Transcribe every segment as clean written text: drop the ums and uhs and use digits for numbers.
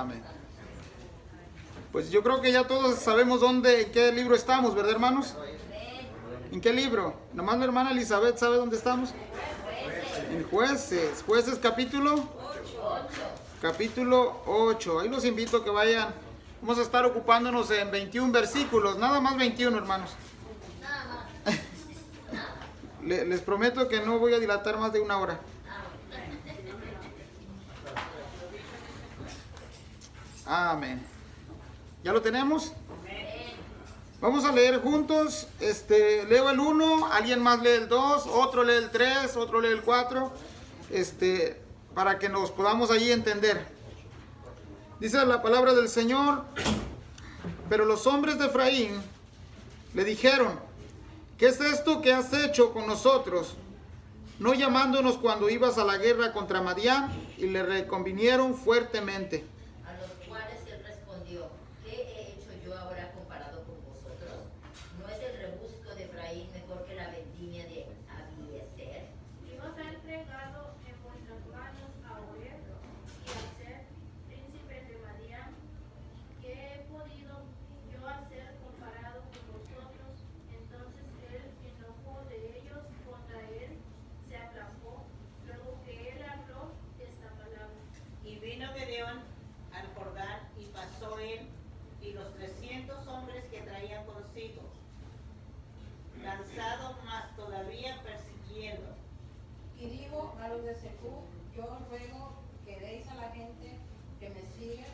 Amén. Pues yo creo que ya todos sabemos en qué libro estamos, ¿verdad, hermanos? ¿En qué libro? Nomás la hermana Elizabeth sabe dónde estamos. En Jueces. Jueces capítulo 8. Ahí los invito a que vayan. Vamos a estar ocupándonos en 21 versículos. Nada más 21, hermanos. Les prometo que no voy a dilatar más de una hora. Amén. ¿Ya lo tenemos? Vamos a leer juntos. Leo el 1, alguien más lee el 2, otro lee el 3, otro lee el 4. Para que nos podamos allí entender. Dice la palabra del Señor: pero los hombres de Efraín le dijeron: ¿qué es esto que has hecho con nosotros, no llamándonos cuando ibas a la guerra contra Madián? Y le reconvinieron fuertemente. A los cuales él respondió: ¿qué he hecho yo ahora comparado con vosotros? ¿No es el rebusco de Efraín mejor que la vendimia de Abiezer? Y nos ha entregado en vuestras manos a Oreb y a ser príncipe de Madián. ¿Qué he podido yo hacer comparado con vosotros? Entonces el enojo de ellos contra él se aplacó, luego que él habló esta palabra. Y vino Gedeón al Jordán, y pasó él y los 300 hombres que traían consigo, lanzados más todavía persiguiendo. Y dijo a los de Secú: yo os ruego que deis a la gente que me sigue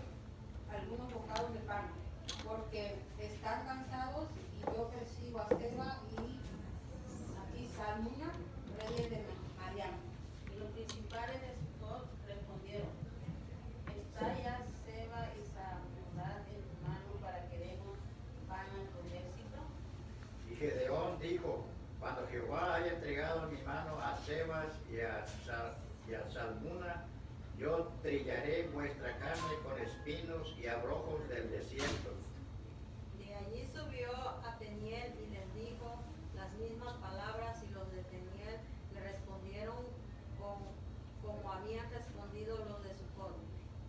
algunos bocados de pan, porque están cansados, y yo persigo a Seba y Salmuna, reyes de Madián. Y los principales de Sucot respondieron: ¿está ya Seba y Salmuna en tu mano para que demos pan a tu ejército? Y Gedeón dijo: cuando Jehová haya entregado en mi mano a Sebas y a Salmuna, yo trillaré vuestra carne con espinos y abrojos del desierto. De allí subió a Peniel y les dijo las mismas palabras, y los de Peniel le respondieron como habían respondido los de Sucot.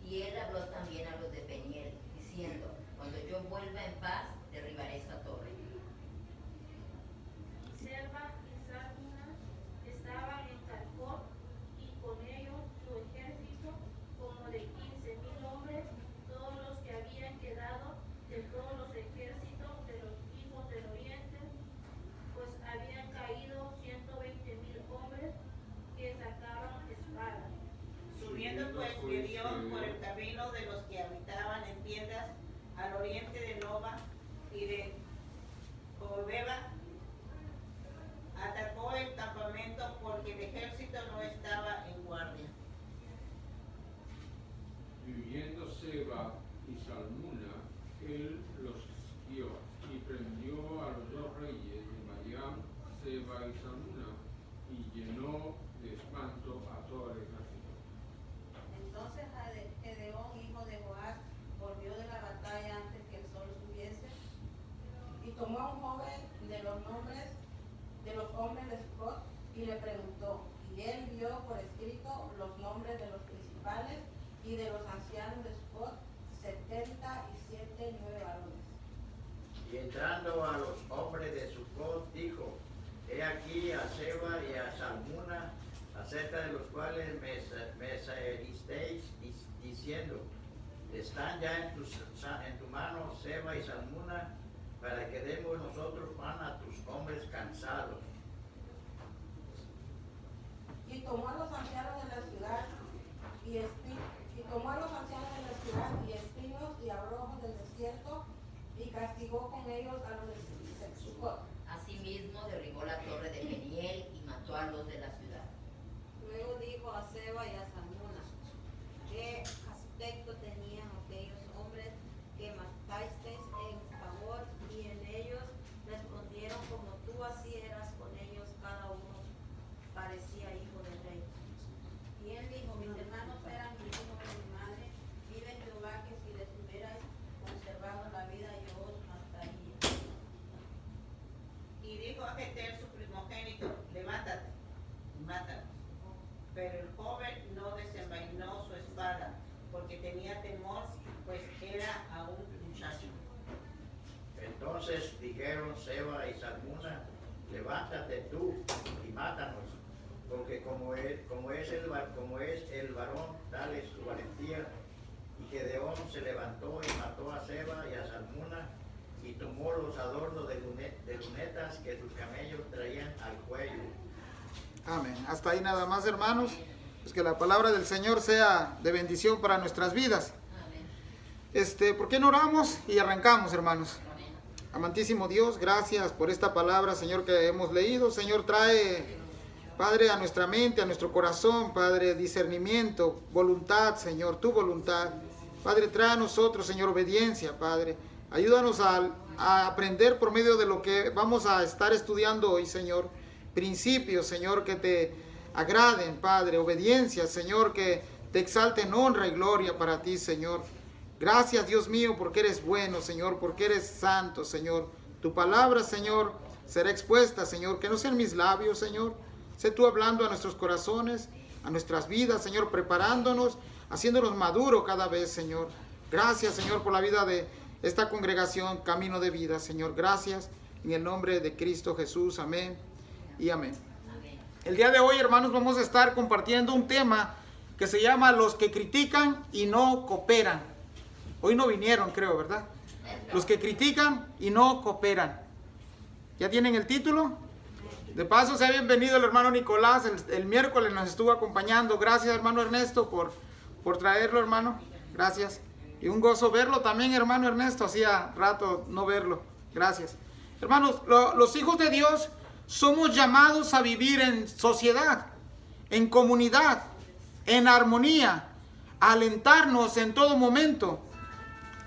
Y él habló también a los de Peniel, diciendo: cuando yo vuelva en paz, derribaré esta torre. Seba y Salmuna estaban en Calcot, y con ellos su ejército, como de 15,000 hombres, todos los que habían quedado de todos los ejércitos de los hijos del oriente, pues habían caído 120,000 hombres que sacaban espada. Subiendo pues Gedeón por el camino de los que habitaban en tiendas al oriente de Noba y de Jobeba, atacó el campamento porque el ejército no estaba en guardia. Y huyendo Seba y Salmuna, él los siguió y prendió a los dos reyes de Madián, Seba y Salmuna, y llenó de espanto a todo el ejército. Entonces Gedeón, hijo de Joás, volvió de la batalla antes que el sol subiese, y tomó a un joven de los hombres de Sucot, y le preguntó, y él vio por escrito los nombres de los principales y de los ancianos de Sucot, 77 varones. Y entrando a los hombres de Sucot, dijo: he aquí a Seba y a Salmuna, acerca de los cuales me saheristeis, diciendo: están ya en tu mano Seba y Salmuna, para que demos nosotros pan a tus hombres cansados. Y tomó a los ancianos de la ciudad y espinos y abrojos del desierto, y castigó con ellos a los de Sucot. Asimismo derribó la torre de Peniel y mató a los de la ciudad. Luego dijo a Seba y a Salmuna: ¿qué aspecto tenían aquellos hombres que matasteis en favor? Y en ellos respondieron como tú así eras con ellos, cada uno parecía hijo de rey. Y él dijo: mis hermanos eran mis hijos de mi madre, vive Jehová que si les hubierais conservado la vida yo os mataría. dijeron Seba y Salmuna, levántate tú y mátanos, porque como es el varón, tal es su valentía. Y Gedeón se levantó y mató a Seba y a Salmuna y tomó los adornos de lunetas que sus camellos traían al cuello. Amén. Hasta ahí nada más, hermanos. Pues que la palabra del Señor sea de bendición para nuestras vidas. ¿Por qué no oramos y arrancamos, hermanos? Amantísimo Dios, gracias por esta palabra, Señor, que hemos leído. Señor, trae, Padre, a nuestra mente, a nuestro corazón, Padre, discernimiento, voluntad, Señor, tu voluntad. Padre, trae a nosotros, Señor, obediencia, Padre. Ayúdanos a aprender por medio de lo que vamos a estar estudiando hoy, Señor. Principios, Señor, que te agraden, Padre. Obediencia, Señor, que te exalten honra y gloria para ti, Señor. Gracias, Dios mío, porque eres bueno, Señor, porque eres santo, Señor. Tu palabra, Señor, será expuesta, Señor. Que no sean mis labios, Señor. Sé tú hablando a nuestros corazones, a nuestras vidas, Señor, preparándonos, haciéndonos maduro cada vez, Señor. Gracias, Señor, por la vida de esta congregación, Camino de Vida, Señor. Gracias, en el nombre de Cristo Jesús. Amén y amén. El día de hoy, hermanos, vamos a estar compartiendo un tema que se llama los que critican y no cooperan. Hoy no vinieron, creo, ¿verdad? Los que critican y no cooperan. ¿Ya tienen el título? De paso, sea bienvenido el hermano Nicolás. El miércoles nos estuvo acompañando. Gracias, hermano Ernesto, por traerlo, hermano. Gracias. Y un gozo verlo también, hermano Ernesto. Hacía rato no verlo. Gracias. Hermanos, los hijos de Dios somos llamados a vivir en sociedad, en comunidad, en armonía, a alentarnos en todo momento.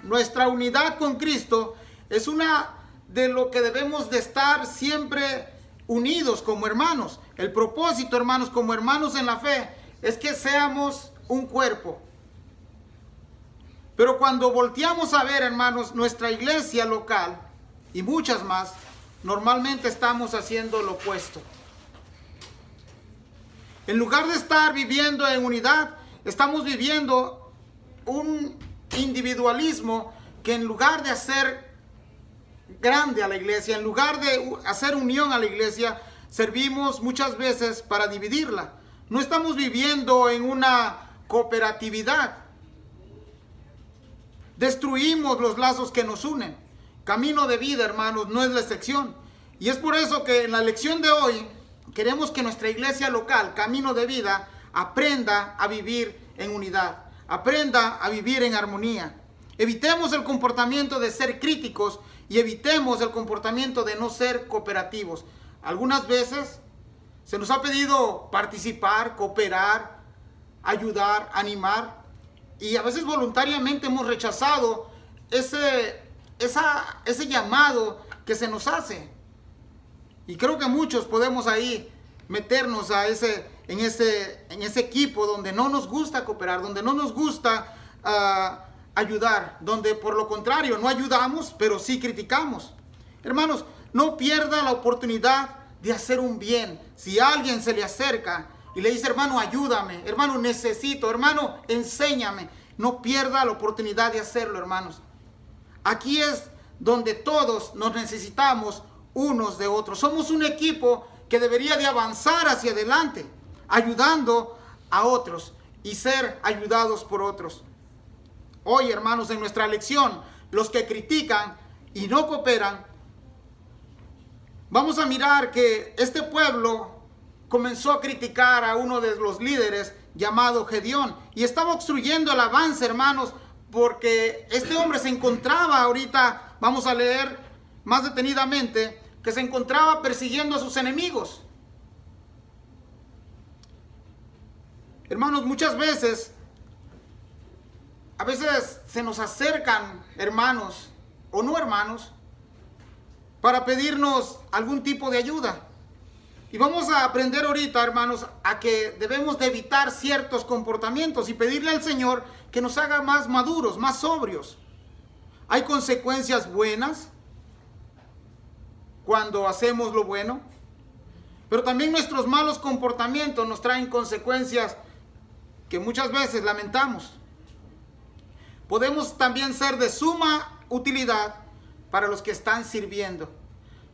Nuestra unidad con Cristo es una de lo que debemos de estar siempre unidos como hermanos. El propósito, hermanos, como hermanos en la fe, es que seamos un cuerpo. Pero cuando volteamos a ver, hermanos, nuestra iglesia local y muchas más, normalmente estamos haciendo lo opuesto. En lugar de estar viviendo en unidad, estamos viviendo un individualismo que en lugar de hacer grande a la iglesia, en lugar de hacer unión a la iglesia, servimos muchas veces para dividirla. No estamos viviendo en una cooperatividad. Destruimos los lazos que nos unen. Camino de Vida, hermanos, no es la excepción. Y es por eso que en la lección de hoy queremos que nuestra iglesia local, Camino de Vida, aprenda a vivir en unidad, aprenda a vivir en armonía. Evitemos el comportamiento de ser críticos y evitemos el comportamiento de no ser cooperativos. Algunas veces se nos ha pedido participar, cooperar, ayudar, animar, y a veces voluntariamente hemos rechazado ese llamado que se nos hace. Y creo que muchos podemos ahí meternos en ese equipo donde no nos gusta cooperar, donde no nos gusta ayudar, donde por lo contrario no ayudamos, pero sí criticamos. Hermanos, no pierda la oportunidad de hacer un bien. Si alguien se le acerca y le dice, hermano, ayúdame, hermano, necesito, hermano, enséñame, no pierda la oportunidad de hacerlo, hermanos. Aquí es donde todos nos necesitamos unos de otros. Somos un equipo que debería de avanzar hacia adelante, ayudando a otros y ser ayudados por otros. Hoy, hermanos, en nuestra lección, los que critican y no cooperan, vamos a mirar que este pueblo comenzó a criticar a uno de los líderes llamado Gedeón y estaba obstruyendo el avance, hermanos, porque este hombre se encontraba ahorita, vamos a leer más detenidamente, que se encontraba persiguiendo a sus enemigos. Hermanos, muchas veces, a veces se nos acercan hermanos o no hermanos para pedirnos algún tipo de ayuda. Y vamos a aprender ahorita, hermanos, a que debemos de evitar ciertos comportamientos y pedirle al Señor que nos haga más maduros, más sobrios. Hay consecuencias buenas cuando hacemos lo bueno, pero también nuestros malos comportamientos nos traen consecuencias que muchas veces lamentamos. Podemos también ser de suma utilidad para los que están sirviendo.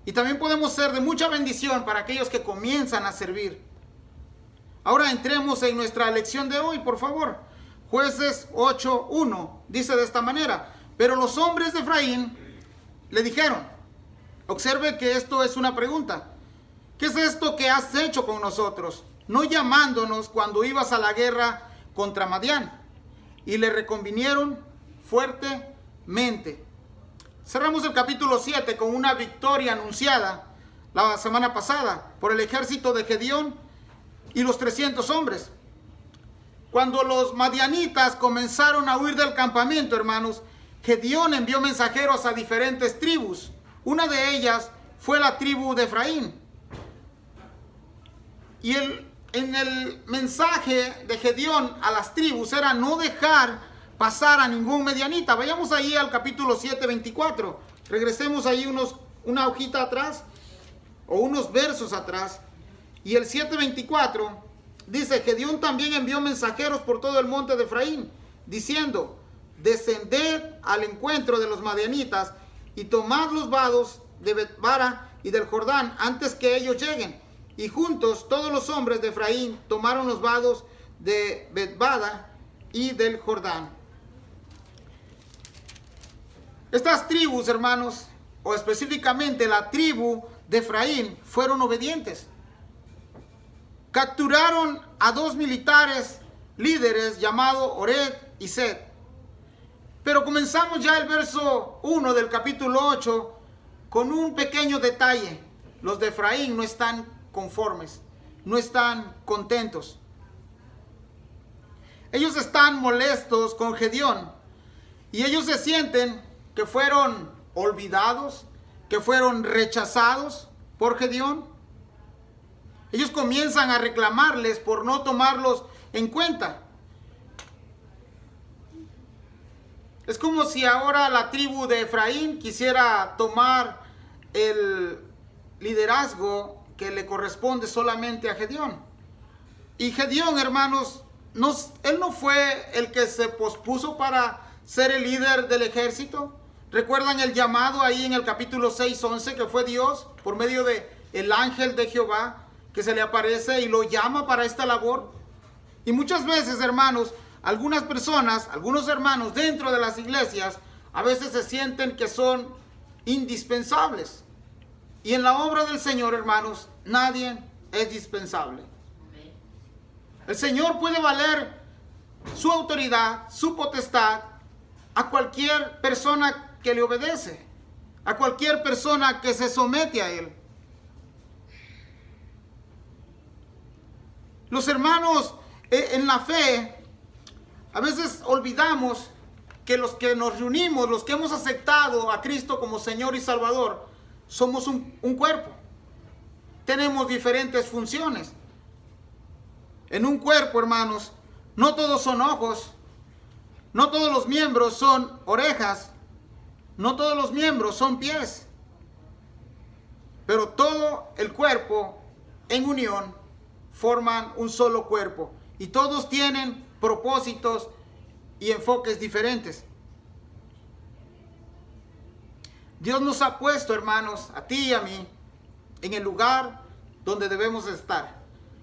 Y también podemos ser de mucha bendición para aquellos que comienzan a servir. Ahora entremos en nuestra lección de hoy, por favor. Jueces 8:1 dice de esta manera: pero los hombres de Efraín le dijeron, observe que esto es una pregunta, ¿qué es esto que has hecho con nosotros, no llamándonos cuando ibas a la guerra contra Madián? Y le reconvinieron fuertemente. Cerramos el capítulo 7 con una victoria anunciada la semana pasada por el ejército de Gedeón y los 300 hombres. Cuando los madianitas comenzaron a huir del campamento, hermanos, Gedeón envió mensajeros a diferentes tribus. Una de ellas fue la tribu de Efraín. Y en el mensaje de Gedeón a las tribus era no dejar pasar a ningún medianita. Vayamos ahí al capítulo 7, 24. Regresemos ahí una hojita atrás o unos versos atrás. Y el 7:24 dice: Gedeón también envió mensajeros por todo el monte de Efraín, diciendo: descended al encuentro de los madianitas y tomad los vados de Bet-bara y del Jordán antes que ellos lleguen. Y juntos todos los hombres de Efraín tomaron los vados de Bet-bara y del Jordán. Estas tribus, hermanos, o específicamente la tribu de Efraín, fueron obedientes. Capturaron a 2 militares líderes llamados Oreb y Seb. Pero comenzamos ya el verso 1 del capítulo 8 con un pequeño detalle. Los de Efraín no están conformes, no están contentos. Ellos están molestos con Gedeón y ellos se sienten que fueron olvidados, que fueron rechazados por Gedeón. Ellos comienzan a reclamarles por no tomarlos en cuenta. Es como si ahora la tribu de Efraín quisiera tomar el liderazgo que le corresponde solamente a Gedeón. Y Gedeón, hermanos, él no fue el que se pospuso para ser el líder del ejército. ¿Recuerdan el llamado ahí en el capítulo 6:11 que fue Dios por medio de el ángel de Jehová que se le aparece y lo llama para esta labor? Y muchas veces, hermanos, algunas personas, algunos hermanos dentro de las iglesias a veces se sienten que son indispensables. Y en la obra del Señor, hermanos, nadie es dispensable. El Señor puede valer su autoridad, su potestad a cualquier persona que le obedece, a cualquier persona que se somete a Él. Los hermanos en la fe, a veces olvidamos que los que nos reunimos, los que hemos aceptado a Cristo como Señor y Salvador, somos un cuerpo. Tenemos diferentes funciones. En un cuerpo, hermanos, no todos son ojos, no todos los miembros son orejas, no todos los miembros son pies, pero todo el cuerpo en unión forman un solo cuerpo y todos tienen propósitos y enfoques diferentes. Dios nos ha puesto, hermanos, a ti y a mí, en el lugar donde debemos estar.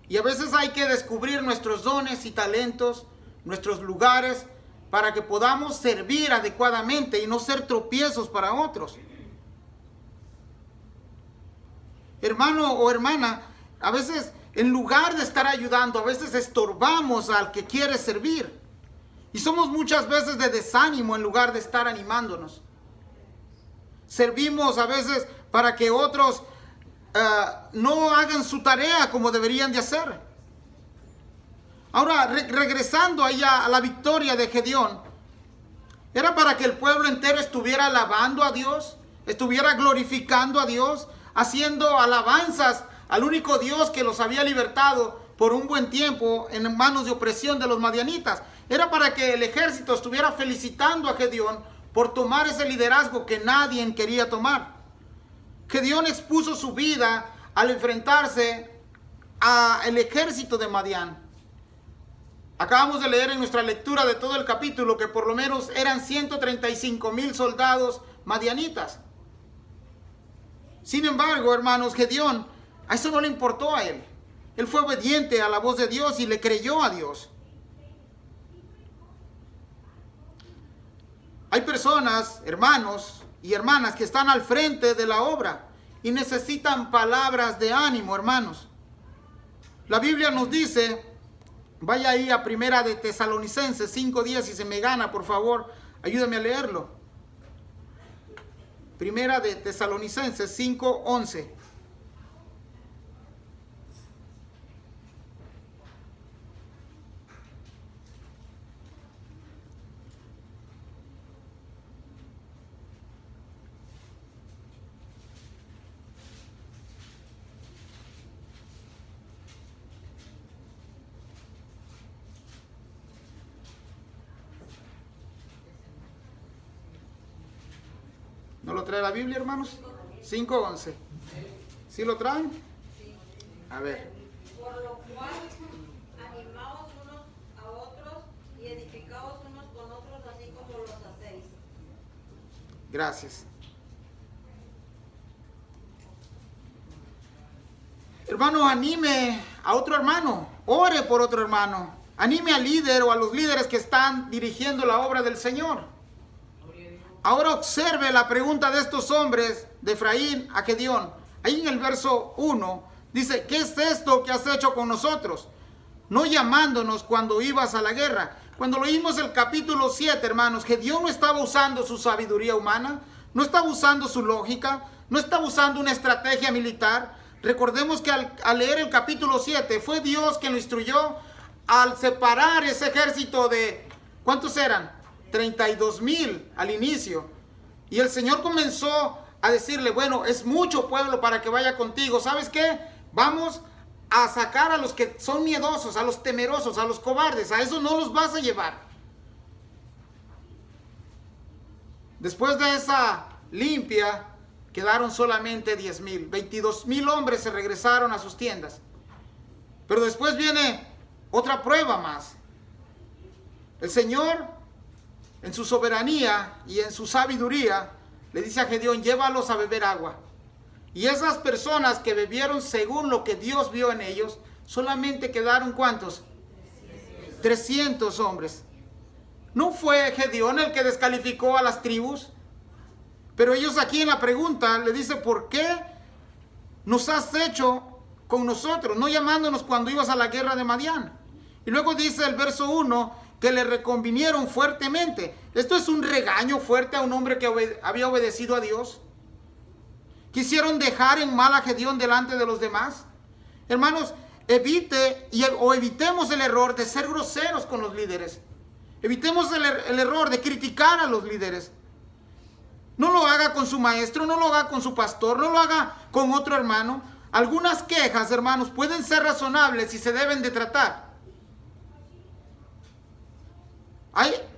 Y a veces hay que descubrir nuestros dones y talentos, nuestros lugares, para que podamos servir adecuadamente y no ser tropiezos para otros. Hermano o hermana, a veces en lugar de estar ayudando, a veces estorbamos al que quiere servir. Y somos muchas veces de desánimo en lugar de estar animándonos. Servimos a veces para que otros no hagan su tarea como deberían de hacer. Ahora, regresando ahí a la victoria de Gedeón, era para que el pueblo entero estuviera alabando a Dios, estuviera glorificando a Dios, haciendo alabanzas al único Dios que los había libertado por un buen tiempo en manos de opresión de los madianitas. Era para que el ejército estuviera felicitando a Gedeón por tomar ese liderazgo que nadie quería tomar. Gedeón expuso su vida al enfrentarse al ejército de Madián. Acabamos de leer en nuestra lectura de todo el capítulo que por lo menos eran 135,000 soldados madianitas. Sin embargo, hermanos, Gedeón, a eso no le importó a él. Él fue obediente a la voz de Dios y le creyó a Dios. Hay personas, hermanos y hermanas, que están al frente de la obra y necesitan palabras de ánimo, hermanos. La Biblia nos dice, vaya ahí a Primera de Tesalonicenses 5:10, si se me gana, por favor, ayúdame a leerlo. Primera de Tesalonicenses 5:11. ¿No lo trae la Biblia, hermanos? 5:11. ¿Sí lo traen? A ver. Por lo cual, animaos unos a otros y edificaos unos con otros, así como los hacéis. Gracias. Hermano, anime a otro hermano. Ore por otro hermano. Anime al líder o a los líderes que están dirigiendo la obra del Señor. Ahora observe la pregunta de estos hombres, de Efraín a Gedeón. Ahí en el verso 1 dice, ¿qué es esto que has hecho con nosotros? No llamándonos cuando ibas a la guerra. Cuando leímos el capítulo 7, hermanos, Gedeón no estaba usando su sabiduría humana, no estaba usando su lógica, no estaba usando una estrategia militar. Recordemos que al leer el capítulo 7, fue Dios quien lo instruyó al separar ese ejército de, ¿cuántos eran? 32,000 al inicio. Y el Señor comenzó a decirle, bueno, es mucho pueblo para que vaya contigo. ¿Sabes qué? Vamos a sacar a los que son miedosos, a los temerosos, a los cobardes. A eso no los vas a llevar. Después de esa limpia, quedaron solamente 10,000. 22,000 hombres se regresaron a sus tiendas. Pero después viene otra prueba más. El Señor, en su soberanía y en su sabiduría, le dice a Gedeón, llévalos a beber agua. Y esas personas que bebieron según lo que Dios vio en ellos, solamente quedaron ¿cuántos? 300 hombres. No fue Gedeón el que descalificó a las tribus, pero ellos aquí en la pregunta le dicen, ¿por qué nos has hecho con nosotros, no llamándonos cuando ibas a la guerra de Madián? Y luego dice el verso 1, que le reconvinieron fuertemente. Esto es un regaño fuerte a un hombre que había obedecido a Dios. Quisieron dejar en mal a Gedeón delante de los demás. Hermanos, evitemos el error de ser groseros con los líderes. Evitemos el error de criticar a los líderes. No lo haga con su maestro, no lo haga con su pastor, no lo haga con otro hermano. Algunas quejas, hermanos, pueden ser razonables y se deben de tratar.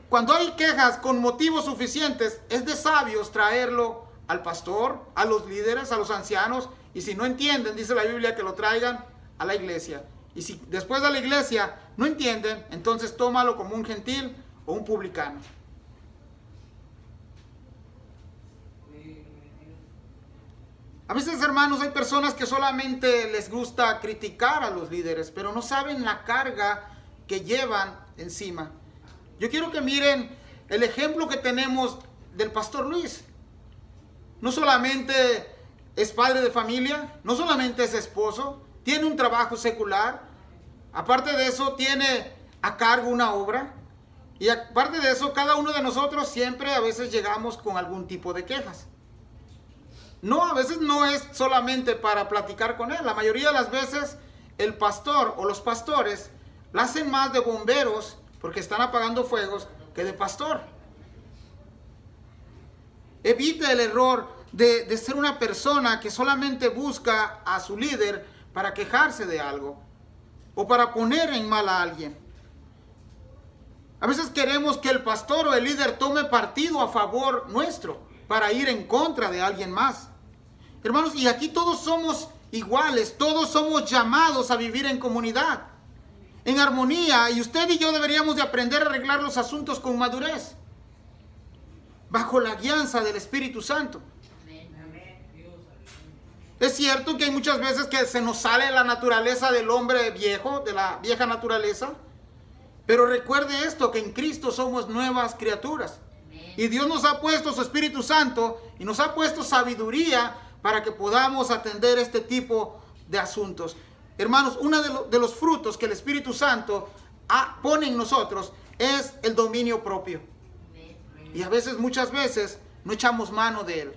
Cuando hay quejas con motivos suficientes, es de sabios traerlo al pastor, a los líderes, a los ancianos, y si no entienden, dice la Biblia, que lo traigan a la iglesia. Y si después de la iglesia no entienden, entonces tómalo como un gentil o un publicano. A veces, hermanos, hay personas que solamente les gusta criticar a los líderes, pero no saben la carga que llevan encima. Yo quiero que miren el ejemplo que tenemos del pastor Luis. No solamente es padre de familia, no solamente es esposo, tiene un trabajo secular, aparte de eso tiene a cargo una obra, y aparte de eso cada uno de nosotros siempre a veces llegamos con algún tipo de quejas. No, a veces no es solamente para platicar con él, la mayoría de las veces el pastor o los pastores la hacen más de bomberos porque están apagando fuegos que de pastor. Evite el error de ser una persona que solamente busca a su líder para quejarse de algo o para poner en mal a alguien. A veces queremos que el pastor o el líder tome partido a favor nuestro para ir en contra de alguien más. Hermanos, y aquí todos somos iguales, todos somos llamados a vivir en comunidad, en armonía, y usted y yo deberíamos de aprender a arreglar los asuntos con madurez, bajo la guianza del Espíritu Santo. Es cierto que hay muchas veces que se nos sale la naturaleza del hombre viejo, de la vieja naturaleza. Pero recuerde esto, que en Cristo somos nuevas criaturas. Y Dios nos ha puesto su Espíritu Santo y nos ha puesto sabiduría para que podamos atender este tipo de asuntos. Hermanos, uno de los frutos que el Espíritu Santo pone en nosotros es el dominio propio. Y a veces, muchas veces, no echamos mano de él.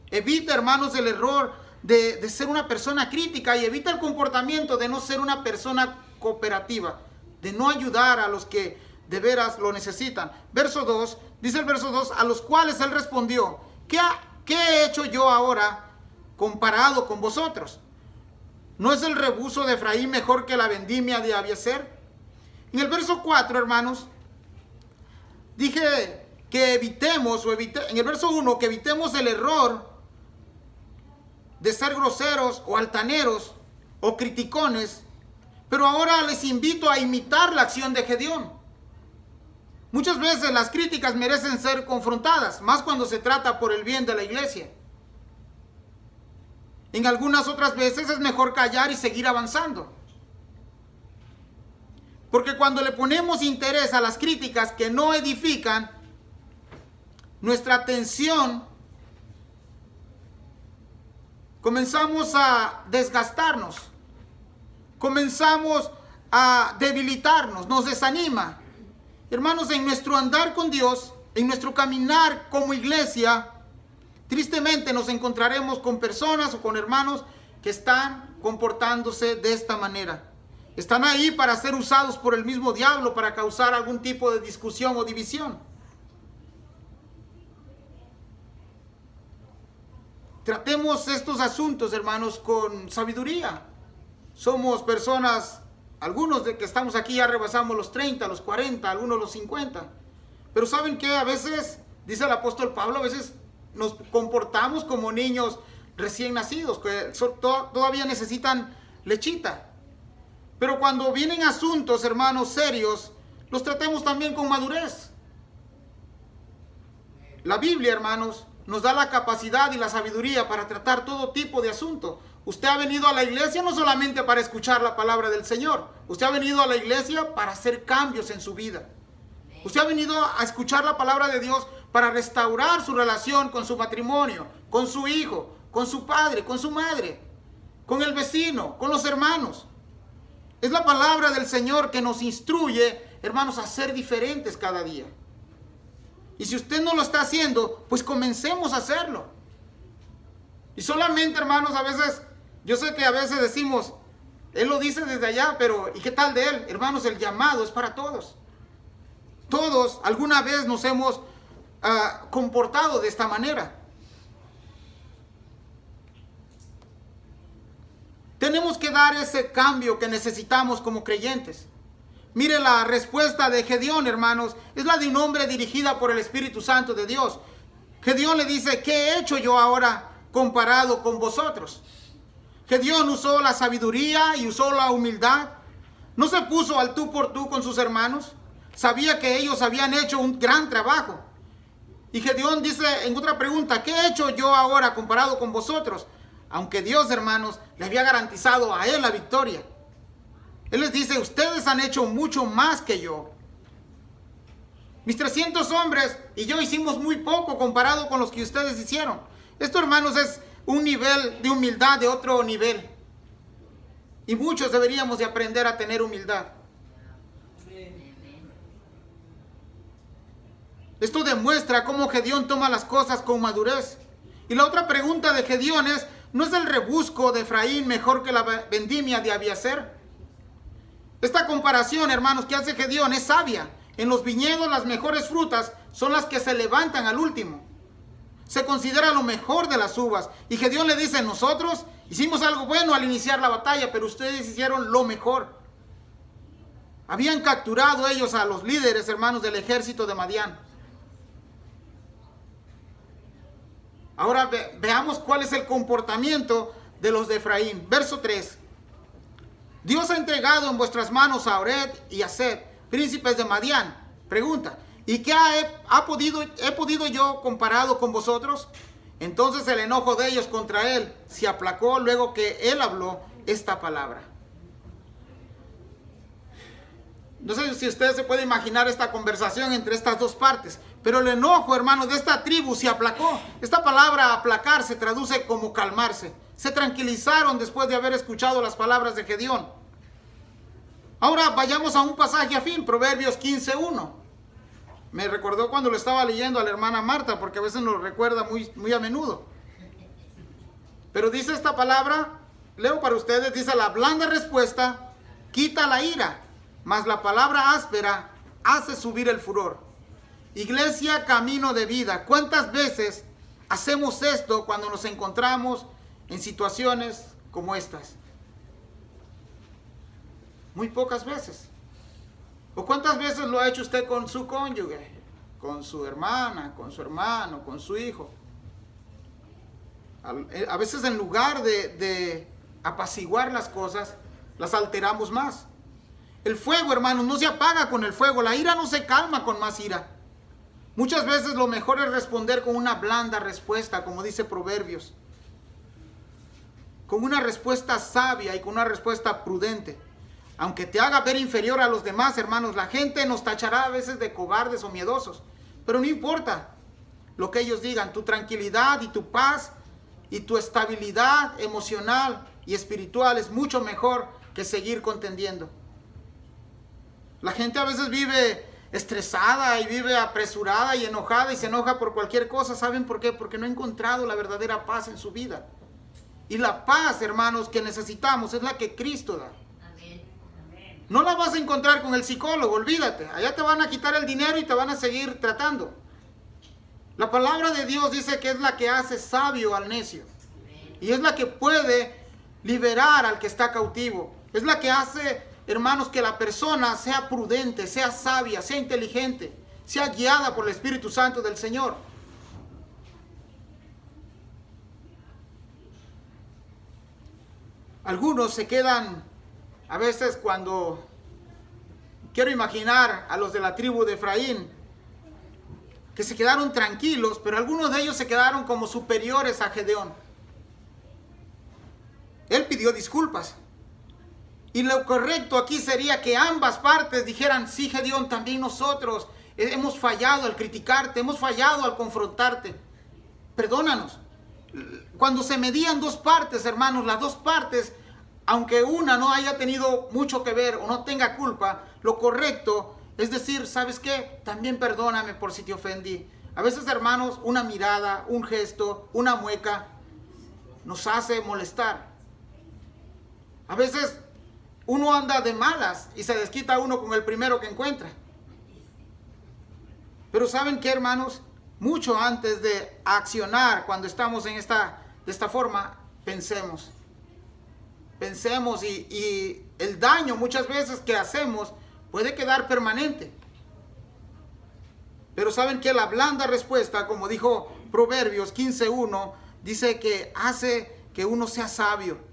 Evita, hermanos, el error de ser una persona crítica y evita el comportamiento de no ser una persona cooperativa, de no ayudar a los que de veras lo necesitan. Verso 2, dice el verso 2, a los cuales él respondió, ¿qué he hecho yo ahora comparado con vosotros? ¿No es el rebuzo de Efraín mejor que la vendimia de Abiezer? En el verso 4, hermanos, dije que en el verso 1, que evitemos el error de ser groseros o altaneros o criticones, pero ahora les invito a imitar la acción de Gedeón. Muchas veces las críticas merecen ser confrontadas, más cuando se trata por el bien de la iglesia. En algunas otras veces es mejor callar y seguir avanzando. Porque cuando le ponemos interés a las críticas que no edifican, nuestra atención comenzamos a desgastarnos, comenzamos a debilitarnos, nos desanima. Hermanos, en nuestro andar con Dios, en nuestro caminar como iglesia, tristemente nos encontraremos con personas o con hermanos que están comportándose de esta manera. Están ahí para ser usados por el mismo diablo para causar algún tipo de discusión o división. Tratemos estos asuntos, hermanos, con sabiduría. Somos personas, algunos de que estamos aquí ya rebasamos los 30, los 40, algunos los 50. Pero ¿saben qué? A veces, dice el apóstol Pablo, a veces nos comportamos como niños recién nacidos, que todavía necesitan lechita. Pero cuando vienen asuntos, hermanos, serios, los tratemos también con madurez. La Biblia, hermanos, nos da la capacidad y la sabiduría para tratar todo tipo de asunto. Usted ha venido a la iglesia no solamente para escuchar la palabra del Señor. Usted ha venido a la iglesia para hacer cambios en su vida. Usted ha venido a escuchar la palabra de Dios para restaurar su relación con su matrimonio, con su hijo, con su padre, con su madre, con el vecino, con los hermanos. Es la palabra del Señor que nos instruye, hermanos, a ser diferentes cada día. Y si usted no lo está haciendo, pues comencemos a hacerlo. Y solamente, hermanos, a veces, yo sé que a veces decimos, él lo dice desde allá, pero ¿y qué tal de él? Hermanos, el llamado es para todos. Todos alguna vez nos hemos comportado de esta manera. Tenemos que dar ese cambio que necesitamos como creyentes. Mire, la respuesta de Gedeón, hermanos, es la de un hombre dirigida por el Espíritu Santo de Dios. Gedeón le dice, ¿qué he hecho yo ahora comparado con vosotros? Gedeón usó la sabiduría y usó la humildad. No se puso al tú por tú con sus hermanos. Sabía que ellos habían hecho un gran trabajo. Y Gedeón dice en otra pregunta, ¿qué he hecho yo ahora comparado con vosotros? Aunque Dios, hermanos, le había garantizado a él la victoria. Él les dice, ustedes han hecho mucho más que yo. Mis 300 hombres y yo hicimos muy poco comparado con los que ustedes hicieron. Esto, hermanos, es un nivel de humildad de otro nivel. Y muchos deberíamos de aprender a tener humildad. Esto demuestra cómo Gedeón toma las cosas con madurez. Y la otra pregunta de Gedeón es, ¿no es el rebusco de Efraín mejor que la vendimia de Abiezer? Esta comparación, hermanos, que hace Gedeón es sabia. En los viñedos las mejores frutas son las que se levantan al último. Se considera lo mejor de las uvas. Y Gedeón le dice, nosotros hicimos algo bueno al iniciar la batalla, pero ustedes hicieron lo mejor. Habían capturado ellos a los líderes, hermanos, del ejército de Madián. Ahora veamos cuál es el comportamiento de los de Efraín. Verso 3. Dios ha entregado en vuestras manos a Oreb y a Seb, príncipes de Madián. Pregunta, ¿y qué he podido yo comparado con vosotros? Entonces el enojo de ellos contra él se aplacó luego que él habló esta palabra. No sé si usted se puede imaginar esta conversación entre estas dos partes, pero el enojo, hermanos, de esta tribu se aplacó. Esta palabra aplacar se traduce como calmarse. Se tranquilizaron después de haber escuchado las palabras de Gedeón. Ahora vayamos a un pasaje afín, Proverbios 15:1. Me recordó cuando lo estaba leyendo a la hermana Marta, porque a veces nos recuerda muy a menudo. Pero dice esta palabra, leo para ustedes, dice: la blanda respuesta quita la ira, mas la palabra áspera hace subir el furor. Iglesia, camino de vida. ¿Cuántas veces hacemos esto cuando nos encontramos en situaciones como estas? Muy pocas veces. ¿O cuántas veces lo ha hecho usted con su cónyuge, con su hermana, con su hermano, con su hijo? A veces en lugar de apaciguar las cosas, las alteramos más. El fuego, hermanos, no se apaga con el fuego. La ira no se calma con más ira. Muchas veces lo mejor es responder con una blanda respuesta, como dice Proverbios. Con una respuesta sabia y con una respuesta prudente. Aunque te haga ver inferior a los demás, hermanos, la gente nos tachará a veces de cobardes o miedosos. Pero no importa lo que ellos digan. Tu tranquilidad y tu paz y tu estabilidad emocional y espiritual es mucho mejor que seguir contendiendo. La gente a veces vive estresada y vive apresurada y enojada y se enoja por cualquier cosa. ¿Saben por qué? Porque no ha encontrado la verdadera paz en su vida. Y la paz, hermanos, que necesitamos es la que Cristo da. No la vas a encontrar con el psicólogo, olvídate. Allá te van a quitar el dinero y te van a seguir tratando. La palabra de Dios dice que es la que hace sabio al necio. Y es la que puede liberar al que está cautivo. Es la que hace, hermanos, que la persona sea prudente, sea sabia, sea inteligente, sea guiada por el Espíritu Santo del Señor. Algunos se quedan, a veces cuando quiero imaginar a los de la tribu de Efraín, que se quedaron tranquilos, pero algunos de ellos se quedaron como superiores a Gedeón. Él pidió disculpas. Y lo correcto aquí sería que ambas partes dijeran: sí, Gedeón, también nosotros hemos fallado al criticarte, hemos fallado al confrontarte. Perdónanos. Cuando se medían dos partes, hermanos, las dos partes, aunque una no haya tenido mucho que ver o no tenga culpa, lo correcto es decir: ¿sabes qué? También perdóname por si te ofendí. A veces, hermanos, una mirada, un gesto, una mueca nos hace molestar. A veces uno anda de malas y se desquita uno con el primero que encuentra. Pero ¿saben qué, hermanos? Mucho antes de accionar, cuando estamos de esta forma, pensemos. Pensemos y el daño muchas veces que hacemos puede quedar permanente. Pero ¿saben qué? La blanda respuesta, como dijo Proverbios 15:1, dice que hace que uno sea sabio.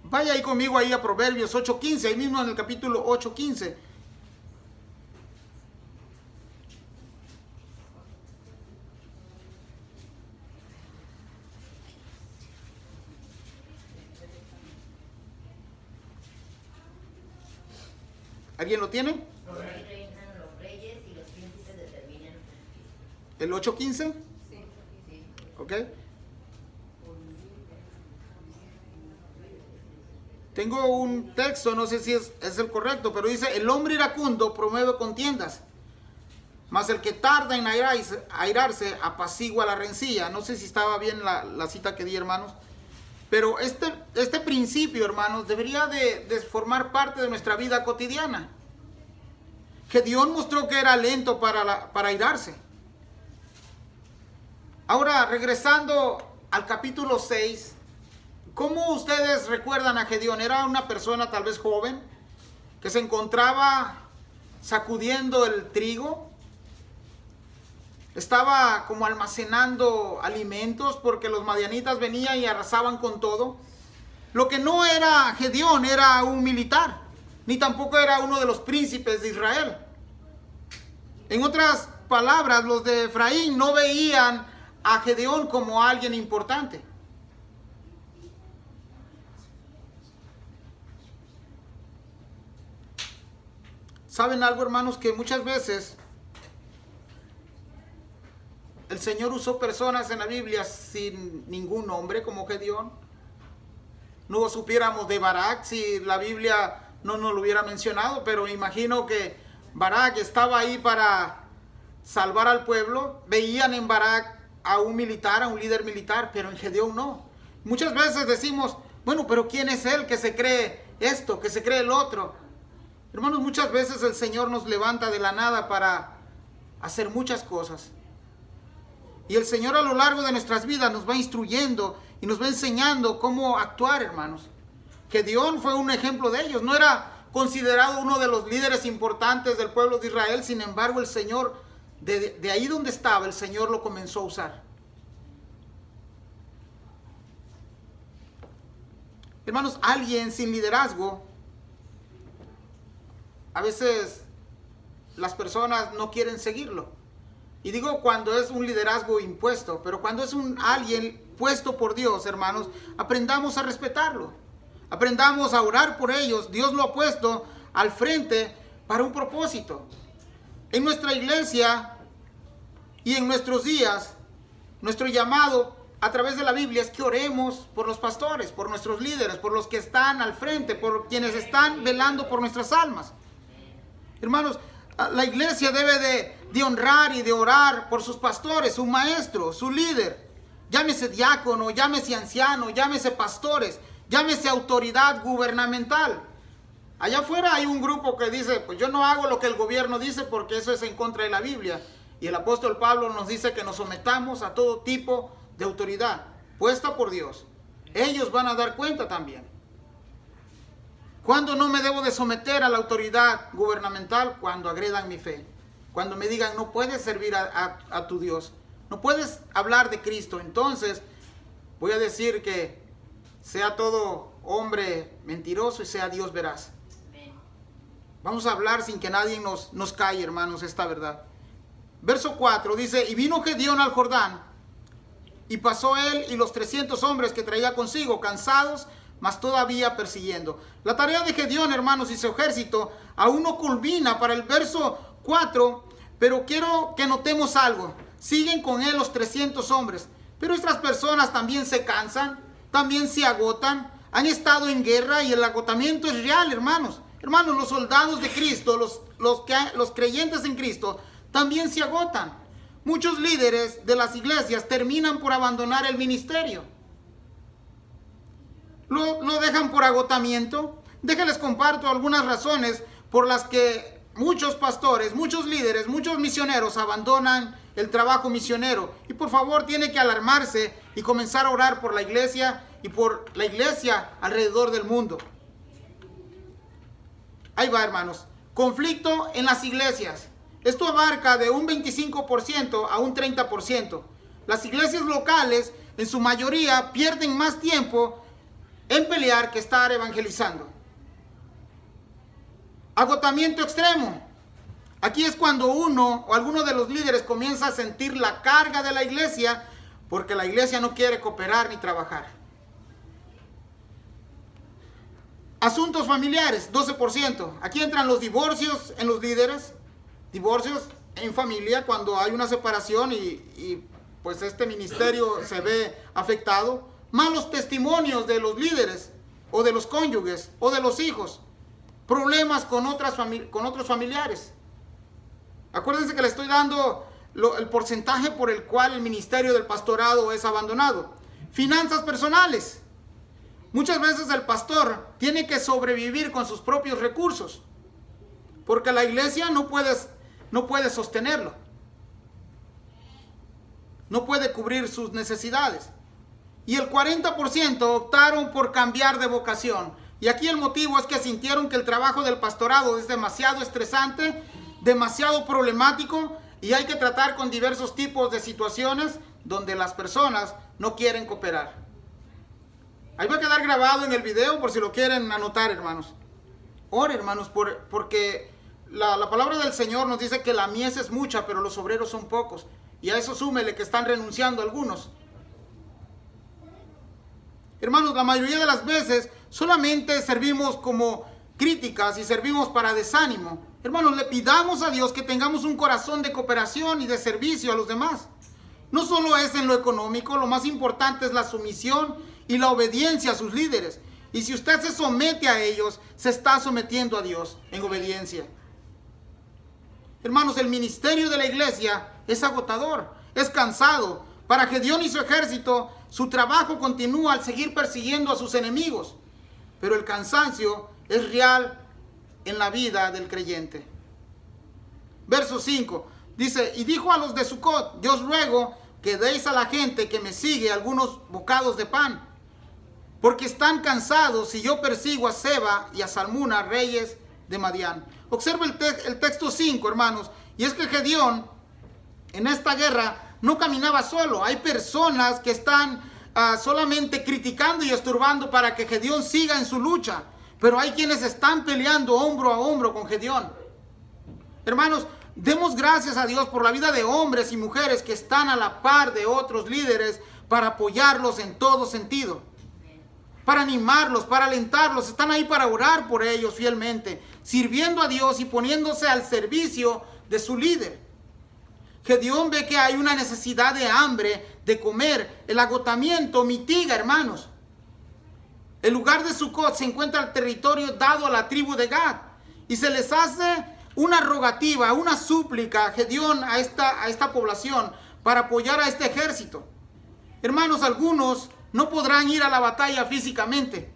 Vaya ahí conmigo ahí a Proverbios 8:15, ahí mismo en el capítulo 8:15. ¿Alguien lo tiene? Ahí reinan los reyes y los príncipes determinan justicia. ¿El 8:15? Sí. ¿Ok? Tengo un texto, no sé si es el correcto, pero dice: el hombre iracundo promueve contiendas, mas el que tarda en airarse apacigua la rencilla. No sé si estaba bien la cita que di, hermanos. Pero este principio, hermanos, debería de formar parte de nuestra vida cotidiana. Gedeón mostró que era lento para airarse. Ahora, regresando al capítulo 6, ¿cómo ustedes recuerdan a Gedeón? Era una persona tal vez joven que se encontraba sacudiendo el trigo. Estaba como almacenando alimentos porque los madianitas venían y arrasaban con todo. Lo que no era Gedeón era un militar, ni tampoco era uno de los príncipes de Israel. En otras palabras, los de Efraín no veían a Gedeón como alguien importante. ¿Saben algo, hermanos? Que muchas veces el Señor usó personas en la Biblia sin ningún nombre, como Gedeón. No supiéramos de Barak si la Biblia no nos lo hubiera mencionado, pero imagino que Barak estaba ahí para salvar al pueblo. Veían en Barak a un militar, a un líder militar, pero en Gedeón no. Muchas veces decimos, bueno, pero ¿quién es él que se cree esto, que se cree el otro? Hermanos, muchas veces el Señor nos levanta de la nada para hacer muchas cosas. Y el Señor a lo largo de nuestras vidas nos va instruyendo y nos va enseñando cómo actuar, hermanos. Gedeón fue un ejemplo de ellos. No era considerado uno de los líderes importantes del pueblo de Israel. Sin embargo, el Señor, de ahí donde estaba, el Señor lo comenzó a usar. Hermanos, alguien sin liderazgo, a veces las personas no quieren seguirlo. Y digo cuando es un liderazgo impuesto, pero cuando es alguien puesto por Dios, hermanos, aprendamos a respetarlo. Aprendamos a orar por ellos. Dios lo ha puesto al frente para un propósito. En nuestra iglesia y en nuestros días, nuestro llamado a través de la Biblia es que oremos por los pastores, por nuestros líderes, por los que están al frente, por quienes están velando por nuestras almas. Hermanos, la iglesia debe de honrar y de orar por sus pastores, su maestro, su líder. Llámese diácono, llámese anciano, llámese pastores, llámese autoridad gubernamental. Allá afuera hay un grupo que dice, pues yo no hago lo que el gobierno dice porque eso es en contra de la Biblia. Y el apóstol Pablo nos dice que nos sometamos a todo tipo de autoridad puesta por Dios. Ellos van a dar cuenta también. ¿Cuándo no me debo de someter a la autoridad gubernamental? Cuando agredan mi fe. Cuando me digan, no puedes servir a tu Dios. No puedes hablar de Cristo. Entonces, voy a decir que sea todo hombre mentiroso y sea Dios veraz. Vamos a hablar sin que nadie nos calle, hermanos, esta verdad. Verso 4 dice, y vino Gedeón al Jordán, y pasó él y los 300 hombres que traía consigo, cansados, mas todavía persiguiendo. La tarea de Gedeón, hermanos, y su ejército aún no culmina para el verso 4, pero quiero que notemos algo. Siguen con él los 300 hombres, pero estas personas también se cansan, también se agotan, han estado en guerra y el agotamiento es real, hermanos. Hermanos, los soldados de Cristo, los creyentes en Cristo, también se agotan. Muchos líderes de las iglesias terminan por abandonar el ministerio. Lo dejan por agotamiento. Déjenles comparto algunas razones por las que muchos pastores, muchos líderes, muchos misioneros abandonan el trabajo misionero. Y por favor tiene que alarmarse y comenzar a orar por la iglesia y por la iglesia alrededor del mundo. Ahí va, hermanos. Conflicto en las iglesias. Esto abarca de un 25% a un 30%. Las iglesias locales, en su mayoría, pierden más tiempo en pelear que estar evangelizando. Agotamiento extremo. Aquí es cuando uno o alguno de los líderes comienza a sentir la carga de la iglesia porque la iglesia no quiere cooperar ni trabajar. Asuntos familiares, 12%. Aquí entran los divorcios en los líderes, divorcios en familia cuando hay una separación y pues este ministerio se ve afectado. Malos testimonios de los líderes o de los cónyuges o de los hijos. Problemas con otros familiares. Acuérdense que le estoy dando el porcentaje por el cual el ministerio del pastorado es abandonado. Finanzas personales. Muchas veces el pastor tiene que sobrevivir con sus propios recursos porque la iglesia no puede sostenerlo. No puede cubrir sus necesidades. Y el 40% optaron por cambiar de vocación. Y aquí el motivo es que sintieron que el trabajo del pastorado es demasiado estresante, demasiado problemático y hay que tratar con diversos tipos de situaciones donde las personas no quieren cooperar. Ahí va a quedar grabado en el video por si lo quieren anotar, hermanos. Ore, hermanos, porque la palabra del Señor nos dice que la mies es mucha, pero los obreros son pocos. Y a eso súmele que están renunciando algunos. Hermanos, la mayoría de las veces solamente servimos como críticas y servimos para desánimo. Hermanos, le pidamos a Dios que tengamos un corazón de cooperación y de servicio a los demás. No solo es en lo económico, lo más importante es la sumisión y la obediencia a sus líderes. Y si usted se somete a ellos, se está sometiendo a Dios en obediencia. Hermanos, el ministerio de la iglesia es agotador, es cansado. Para Gedeón y su ejército, su trabajo continúa al seguir persiguiendo a sus enemigos. Pero el cansancio es real en la vida del creyente. Verso 5 dice: y dijo a los de Sucot: yo os ruego que deis a la gente que me sigue algunos bocados de pan, porque están cansados si yo persigo a Seba y a Salmuna, reyes de Madián. Observa el texto 5, hermanos, y es que Gedeón en esta guerra no caminaba solo. Hay personas que están solamente criticando y estorbando para que Gedeón siga en su lucha, pero hay quienes están peleando hombro a hombro con Gedeón. Hermanos, demos gracias a Dios por la vida de hombres y mujeres que están a la par de otros líderes para apoyarlos en todo sentido, para animarlos, para alentarlos. Están ahí para orar por ellos fielmente, sirviendo a Dios y poniéndose al servicio de su líder. Gedeón ve que hay una necesidad de hambre, de comer. El agotamiento mitiga, hermanos. El lugar de Sucot se encuentra el territorio dado a la tribu de Gad, y se les hace una rogativa, una súplica a Gedeón, a esta población, para apoyar a este ejército. Hermanos, algunos no podrán ir a la batalla físicamente,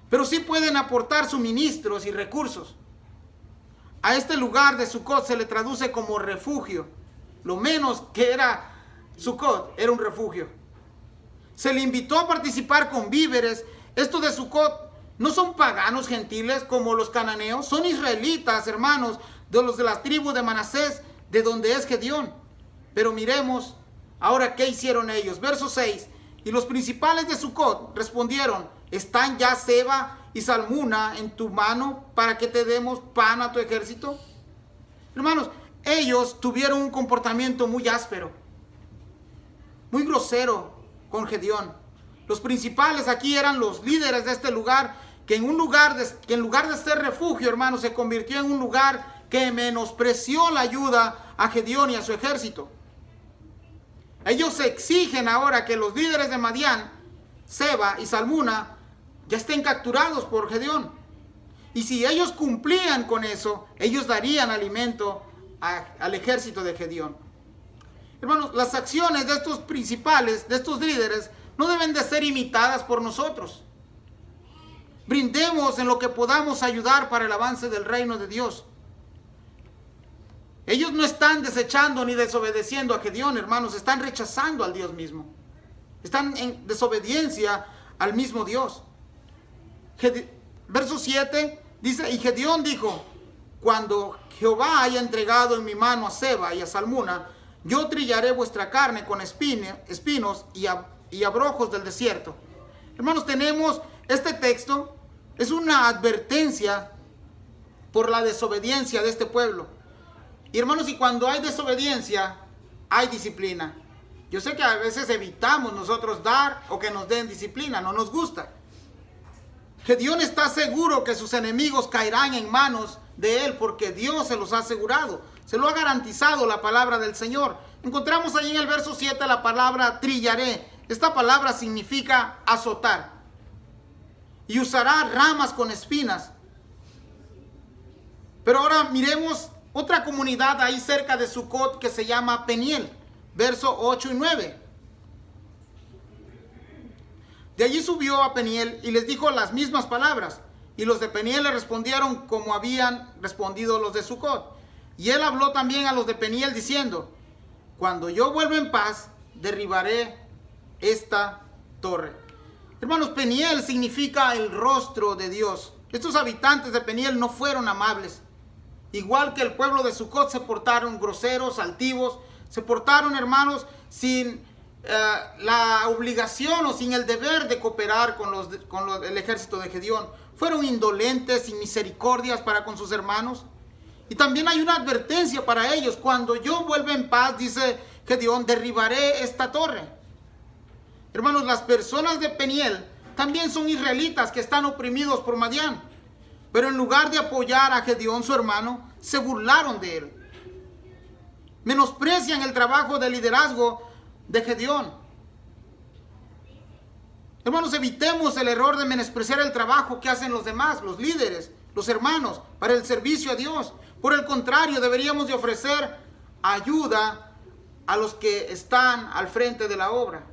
pero sí pueden aportar suministros y recursos. A este lugar de Sucot se le traduce como refugio. Lo menos que era Sucot era un refugio. Se le invitó a participar con víveres. Estos de Sucot no son paganos gentiles como los cananeos, son israelitas, hermanos, de los de las tribus de Manasés, de donde es Gedeón. Pero miremos ahora qué hicieron ellos. Verso 6. Y los principales de Sucot respondieron: ¿están ya Seba y Salmuna en tu mano para que te demos pan a tu ejército? Hermanos, ellos tuvieron un comportamiento muy áspero, muy grosero con Gedeón. Los principales aquí eran los líderes de este lugar, que en lugar de ser refugio, hermanos, se convirtió en un lugar que menospreció la ayuda a Gedeón y a su ejército. Ellos exigen ahora que los líderes de Madián, Seba y Salmuna, ya estén capturados por Gedeón. Y si ellos cumplían con eso, ellos darían alimento al ejército de Gedeón. Hermanos, las acciones de estos principales, de estos líderes, no deben de ser imitadas por nosotros. Brindemos en lo que podamos ayudar para el avance del reino de Dios. Ellos no están desechando ni desobedeciendo a Gedeón, hermanos, están rechazando al Dios mismo. Están en desobediencia al mismo Dios. Verso 7 dice: y Gedeón dijo: cuando Jehová haya entregado en mi mano a Seba y a Salmuna, yo trillaré vuestra carne con espinos y abrojos del desierto. Hermanos, tenemos este texto, es una advertencia por la desobediencia de este pueblo. Y hermanos, y cuando hay desobediencia, hay disciplina. Yo sé que a veces evitamos nosotros dar o que nos den disciplina, no nos gusta. Gedeón está seguro que sus enemigos caerán en manos de él, porque Dios se los ha asegurado, se lo ha garantizado la palabra del Señor. Encontramos ahí en el verso 7 la palabra trillaré. Esta palabra significa azotar. Y usará ramas con espinas. Pero ahora miremos otra comunidad ahí cerca de Sucot que se llama Peniel, verso 8 y 9. De allí subió a Peniel y les dijo las mismas palabras. Y los de Peniel le respondieron como habían respondido los de Sucot. Y él habló también a los de Peniel diciendo: cuando yo vuelva en paz, derribaré esta torre. Hermanos, Peniel significa el rostro de Dios. Estos habitantes de Peniel no fueron amables. Igual que el pueblo de Sucot, se portaron groseros, altivos. Se portaron, hermanos, sin la obligación o sin el deber de cooperar con el ejército de Gedeón. Fueron indolentes, sin misericordias para con sus hermanos. Y también hay una advertencia para ellos. Cuando yo vuelva en paz, dice Gedeón, derribaré esta torre. Hermanos, las personas de Peniel también son israelitas que están oprimidos por Madián. Pero en lugar de apoyar a Gedeón, su hermano, se burlaron de él. Menosprecian el trabajo de liderazgo de Gedeón. Hermanos, evitemos el error de menospreciar el trabajo que hacen los demás, los líderes, los hermanos, para el servicio a Dios. Por el contrario, deberíamos de ofrecer ayuda a los que están al frente de la obra.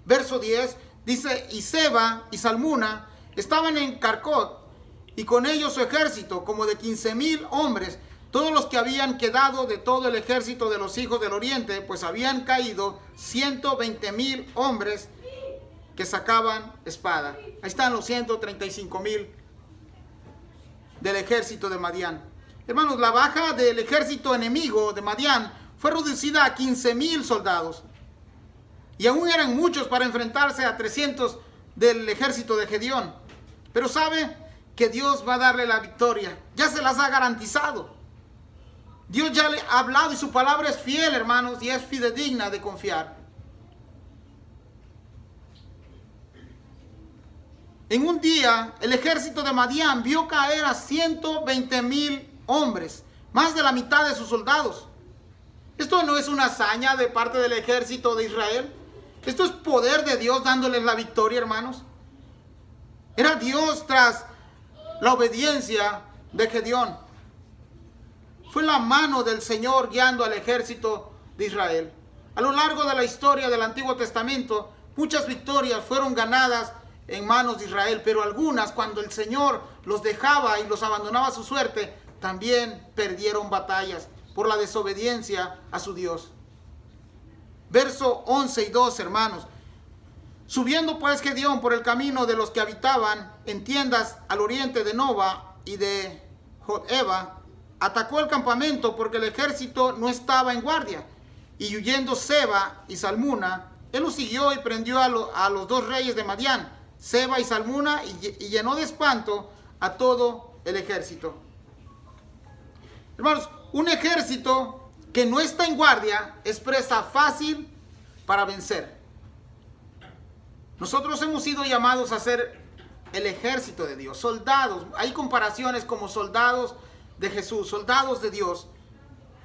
Verso 10 dice, y Seba y Salmuna estaban en Carcot, y con ellos su ejército, como de 15,000 hombres, todos los que habían quedado de todo el ejército de los hijos del oriente, pues habían caído 120,000 hombres que sacaban espada. Ahí están los 135,000 del ejército de Madián. Hermanos, la baja del ejército enemigo de Madián fue reducida a 15,000 soldados. Y aún eran muchos para enfrentarse a 300 del ejército de Gedeón. Pero sabe que Dios va a darle la victoria. Ya se las ha garantizado. Dios ya le ha hablado y su palabra es fiel, hermanos, y es fidedigna de confiar. En un día, el ejército de Madián vio caer a 120,000 hombres, más de la mitad de sus soldados. Esto no es una hazaña de parte del ejército de Israel. Esto es poder de Dios dándoles la victoria, hermanos. Era Dios tras la obediencia de Gedeón. Fue la mano del Señor guiando al ejército de Israel. A lo largo de la historia del Antiguo Testamento, muchas victorias fueron ganadas en manos de Israel, pero algunas, cuando el Señor los dejaba y los abandonaba a su suerte, también perdieron batallas por la desobediencia a su Dios. Verso 11 y 12, hermanos. Subiendo pues Gedeón por el camino de los que habitaban en tiendas al oriente de Nova y de Jod-Eba, atacó el campamento porque el ejército no estaba en guardia. Y huyendo Seba y Salmuna, él los siguió y prendió a los dos reyes de Madián, Seba y Salmuna, y llenó de espanto a todo el ejército. Hermanos, un ejército que no está en guardia es presa fácil para vencer. Nosotros hemos sido llamados a ser el ejército de Dios, soldados. Hay comparaciones como soldados de Jesús, soldados de Dios.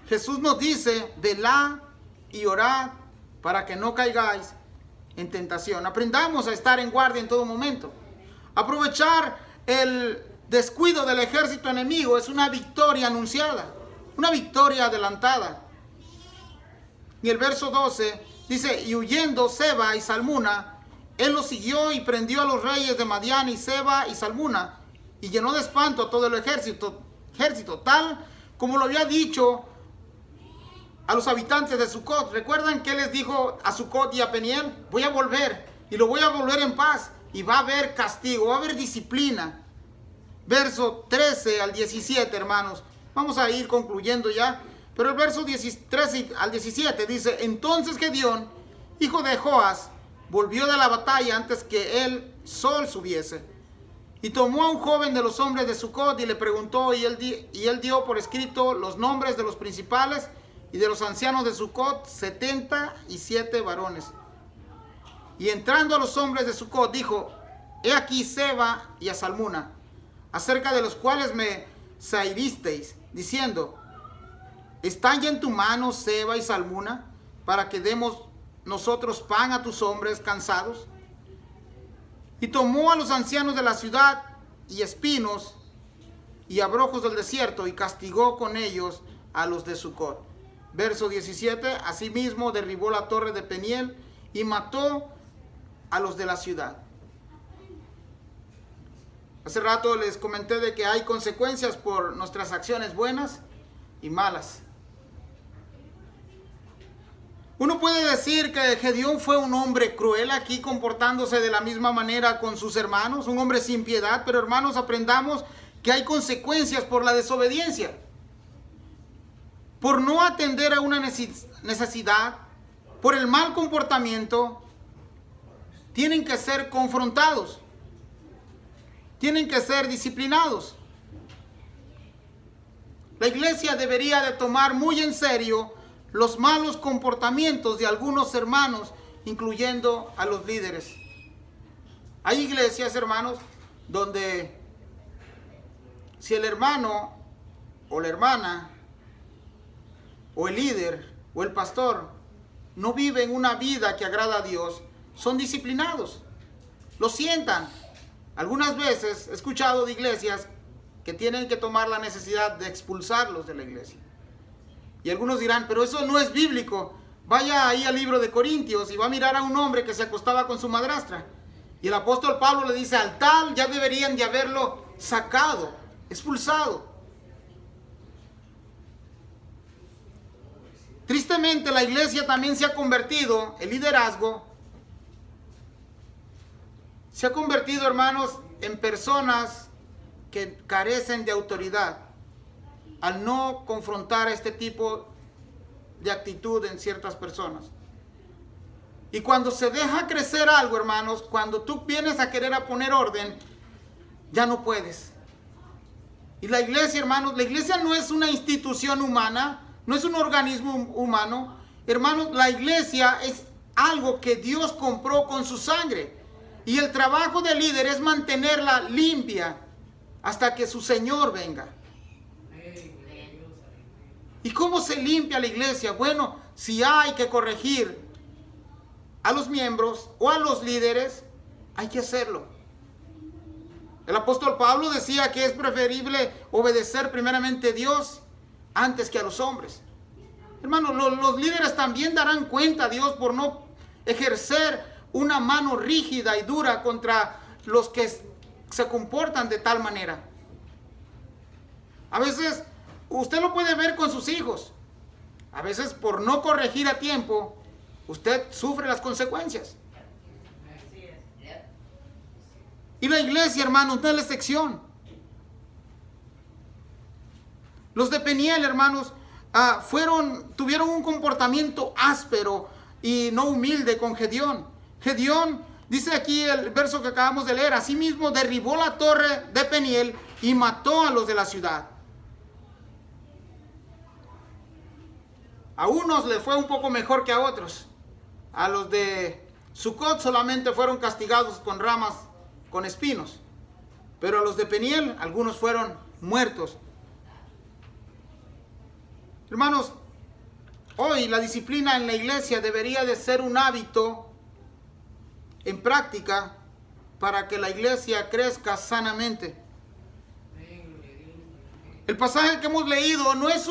Jesús nos dice, velad y orad para que no caigáis en tentación. Aprendamos a estar en guardia en todo momento. Aprovechar el descuido del ejército enemigo es una victoria anunciada, una victoria adelantada. Y el verso 12 dice, y huyendo Seba y Salmuna, él los siguió y prendió a los reyes de Madián y Seba y Salmuna, y llenó de espanto a todo el ejército, tal como lo había dicho a los habitantes de Sucot. ¿Recuerdan que les dijo a Sucot y a Peniel? Voy a volver, y lo voy a volver en paz, y va a haber castigo, va a haber disciplina. Verso 13 al 17, hermanos. Vamos a ir concluyendo ya. Pero el verso 13 al 17 dice, entonces Gedeón, hijo de Joas, volvió de la batalla antes que el sol subiese. Y tomó a un joven de los hombres de Sucot y le preguntó, y él dio por escrito los nombres de los principales y de los ancianos de Sucot, 77 varones. Y entrando a los hombres de Sucot, dijo, he aquí Seba y a Salmuna, acerca de los cuales me zahiristeis, diciendo, ¿están ya en tu mano Seba y Salmuna, para que demos nosotros pan a tus hombres cansados? Y tomó a los ancianos de la ciudad y espinos y abrojos del desierto y castigó con ellos a los de Sucot. Verso 17, asimismo derribó la torre de Peniel y mató a los de la ciudad. Hace rato les comenté de que hay consecuencias por nuestras acciones buenas y malas. Uno puede decir que Gedeón fue un hombre cruel aquí, comportándose de la misma manera con sus hermanos, un hombre sin piedad, pero hermanos, aprendamos que hay consecuencias por la desobediencia. Por no atender a una necesidad, por el mal comportamiento, tienen que ser confrontados, tienen que ser disciplinados. La iglesia debería de tomar muy en serio los malos comportamientos de algunos hermanos, incluyendo a los líderes. Hay iglesias, hermanos, donde si el hermano o la hermana o el líder o el pastor no viven una vida que agrada a Dios, son disciplinados, los sientan. Algunas veces he escuchado de iglesias que tienen que tomar la necesidad de expulsarlos de la iglesia. Y algunos dirán, pero eso no es bíblico. Vaya ahí al libro de Corintios y va a mirar a un hombre que se acostaba con su madrastra. Y el apóstol Pablo le dice, al tal ya deberían de haberlo sacado, expulsado. Tristemente la iglesia también se ha convertido, el liderazgo, se ha convertido, hermanos, en personas que carecen de autoridad al no confrontar este tipo de actitud en ciertas personas. Y cuando se deja crecer algo, hermanos, cuando tú vienes a querer a poner orden, ya no puedes. Y la iglesia, hermanos, la iglesia no es una institución humana, no es un organismo humano. Hermanos, la iglesia es algo que Dios compró con su sangre. Y el trabajo del líder es mantenerla limpia hasta que su Señor venga. ¿Y cómo se limpia la iglesia? Bueno, si hay que corregir a los miembros o a los líderes, hay que hacerlo. El apóstol Pablo decía que es preferible obedecer primeramente a Dios antes que a los hombres. Hermanos, los líderes también darán cuenta a Dios por no ejercer una mano rígida y dura contra los que se comportan de tal manera. A veces usted lo puede ver con sus hijos. A veces por no corregir a tiempo, usted sufre las consecuencias. Y la iglesia, hermanos, no es la excepción. Los de Peniel, hermanos, tuvieron un comportamiento áspero y no humilde con Gedeón. Gedeón, dice aquí el verso que acabamos de leer, asimismo derribó la torre de Peniel y mató a los de la ciudad. A unos les fue un poco mejor que a otros. A los de Sucot solamente fueron castigados con ramas, con espinos. Pero a los de Peniel, algunos fueron muertos. Hermanos, hoy la disciplina en la iglesia debería de ser un hábito en práctica para que la iglesia crezca sanamente. El pasaje que hemos leído no es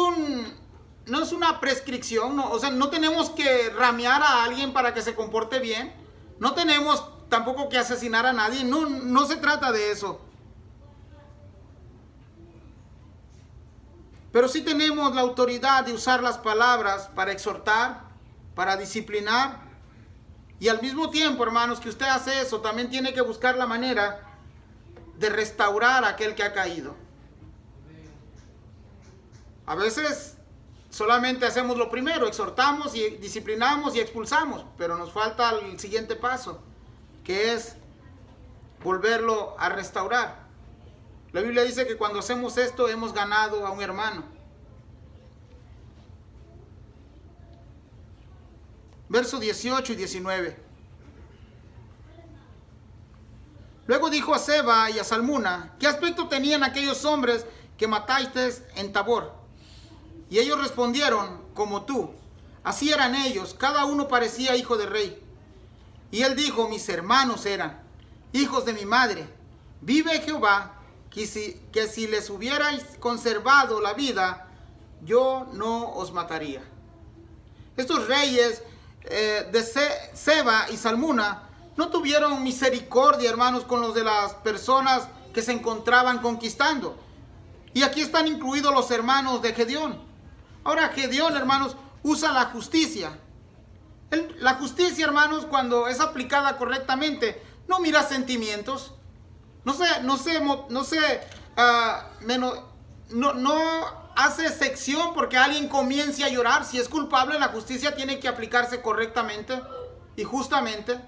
una prescripción, o sea, no tenemos que ramear a alguien para que se comporte bien, no tenemos tampoco que asesinar a nadie, no se trata de eso. Pero sí tenemos la autoridad de usar las palabras para exhortar, para disciplinar. Y al mismo tiempo, hermanos, que usted hace eso, también tiene que buscar la manera de restaurar a aquel que ha caído. A veces solamente hacemos lo primero, exhortamos y disciplinamos y expulsamos, pero nos falta el siguiente paso, que es volverlo a restaurar. La Biblia dice que cuando hacemos esto hemos ganado a un hermano. Versos 18 y 19. Luego dijo a Seba y a Salmuna, ¿qué aspecto tenían aquellos hombres que matasteis en Tabor? Y ellos respondieron, como tú. Así eran ellos, cada uno parecía hijo de rey. Y él dijo, mis hermanos eran hijos de mi madre. Vive Jehová, que si les hubierais conservado la vida, yo no os mataría. Estos reyes de Seba y Salmuna no tuvieron misericordia, hermanos, con los de las personas que se encontraban conquistando. Y aquí están incluidos los hermanos de Gedeón. Ahora Gedeón, hermanos, usa la justicia. La justicia, hermanos, cuando es aplicada correctamente, no mira sentimientos. No hace sección porque alguien comience a llorar. Si es culpable, la justicia tiene que aplicarse correctamente y justamente.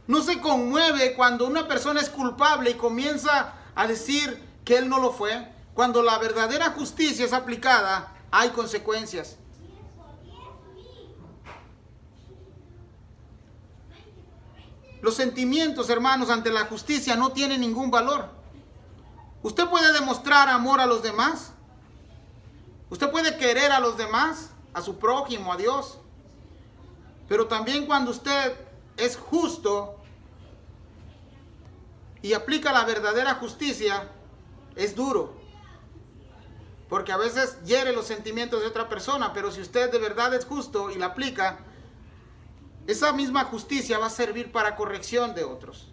No se conmueve cuando una persona es culpable y comienza a decir que él no lo fue. Cuando la verdadera justicia es aplicada, hay consecuencias. Los sentimientos, hermanos, ante la justicia no tienen ningún valor. Usted puede demostrar amor a los demás. Usted puede querer a los demás, a su prójimo, a Dios. Pero también cuando usted es justo y aplica la verdadera justicia, es duro. Porque a veces hiere los sentimientos de otra persona, pero si usted de verdad es justo y la aplica, esa misma justicia va a servir para corrección de otros.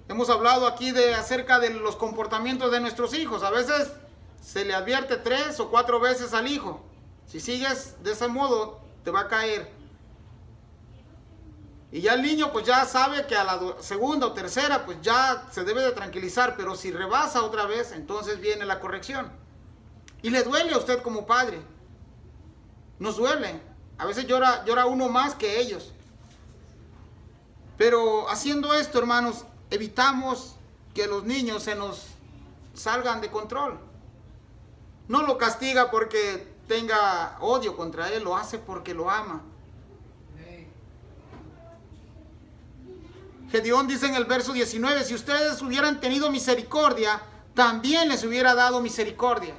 Hemos hablado aquí acerca de los comportamientos de nuestros hijos. A veces se le advierte 3 o 4 veces al hijo. Si sigues de ese modo, te va a caer. Y ya el niño pues ya sabe que a la segunda o tercera pues ya se debe de tranquilizar. Pero si rebasa otra vez, entonces viene la corrección. Y le duele a usted como padre. Nos duele. A veces llora uno más que ellos. Pero haciendo esto, hermanos, evitamos que los niños se nos salgan de control. No lo castiga porque tenga odio contra él, lo hace porque lo ama. Gedeón dice en el verso 19, si ustedes hubieran tenido misericordia, también les hubiera dado misericordia.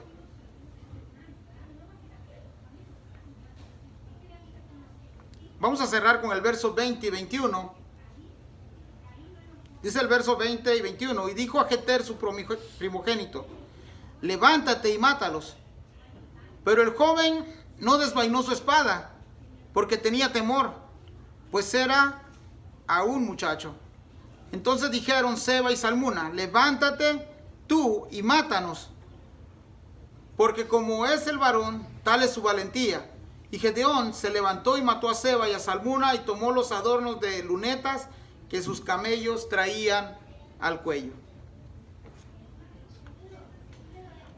Vamos a cerrar con el verso 20 y 21. Dice el verso 20 y 21. Y dijo a Jeter su primogénito, levántate y mátalos. Pero el joven no desvainó su espada, porque tenía temor, pues era aún muchacho. Entonces dijeron Seba y Salmuna, levántate tú y mátanos, porque como es el varón, tal es su valentía. Y Gedeón se levantó y mató a Seba y a Salmuna y tomó los adornos de lunetas que sus camellos traían al cuello.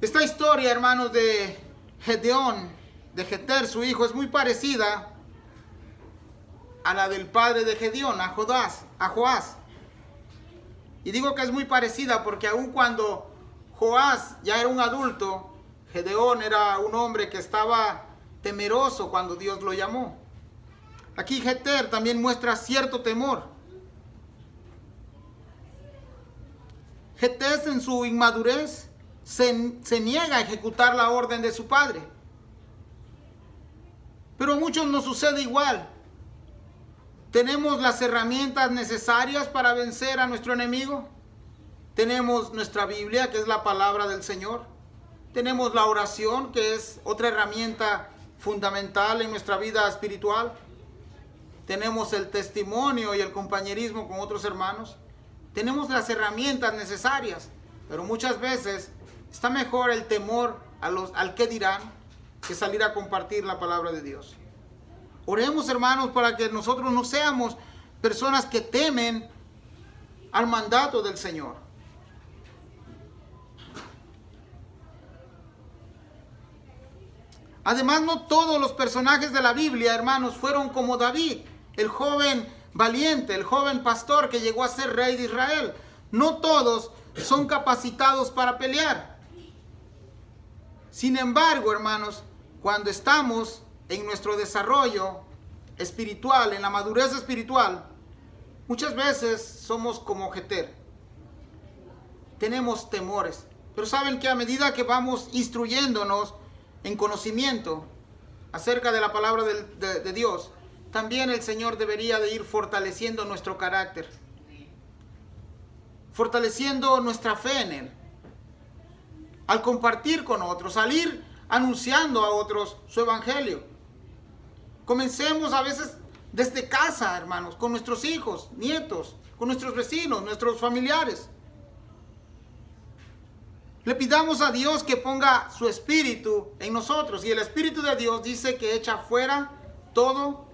Esta historia, hermanos, de Gedeón, de Jeter, su hijo, es muy parecida a la del padre de Gedeón, a Joás. Y digo que es muy parecida porque aun cuando Joás ya era un adulto, Gedeón era un hombre que estaba temeroso cuando Dios lo llamó. Aquí Jeter también muestra cierto temor. Jeter en su inmadurez se niega a ejecutar la orden de su padre. Pero a muchos nos sucede igual. ¿Tenemos las herramientas necesarias para vencer a nuestro enemigo? Tenemos nuestra Biblia, que es la palabra del Señor. Tenemos la oración, que es otra herramienta fundamental en nuestra vida espiritual. Tenemos el testimonio y el compañerismo con otros hermanos. Tenemos las herramientas necesarias, pero muchas veces está mejor el temor al qué dirán que salir a compartir la palabra de Dios. Oremos, hermanos, para que nosotros no seamos personas que temen al mandato del Señor. Además, no todos los personajes de la Biblia, hermanos, fueron como David, el joven valiente, el joven pastor que llegó a ser rey de Israel. No todos son capacitados para pelear. Sin embargo, hermanos, cuando estamos en nuestro desarrollo espiritual, en la madurez espiritual, muchas veces somos como Jeter. Tenemos temores. Pero saben que a medida que vamos instruyéndonos en conocimiento acerca de la palabra de Dios, también el Señor debería de ir fortaleciendo nuestro carácter, fortaleciendo nuestra fe en Él, al compartir con otros, al ir anunciando a otros su evangelio. Comencemos a veces desde casa, hermanos, con nuestros hijos, nietos, con nuestros vecinos, nuestros familiares. Le pidamos a Dios que ponga su espíritu en nosotros. Y el espíritu de Dios dice que echa fuera todo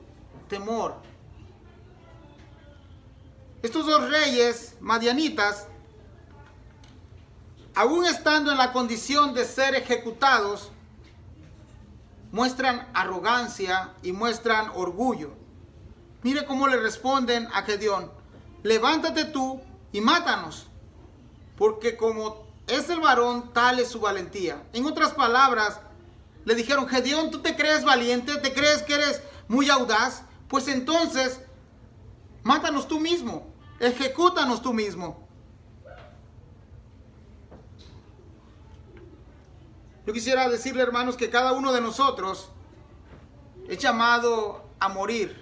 temor. Estos dos reyes madianitas, aún estando en la condición de ser ejecutados, muestran arrogancia y muestran orgullo. Mire cómo le responden a Gedeón: levántate tú y mátanos, porque como es el varón, tal es su valentía. En otras palabras, le dijeron: Gedeón, ¿tú te crees valiente? ¿Te crees que eres muy audaz? Pues entonces Mátanos tú mismo. Ejecútanos tú mismo. Yo quisiera decirle, hermanos, que cada uno de nosotros es llamado a morir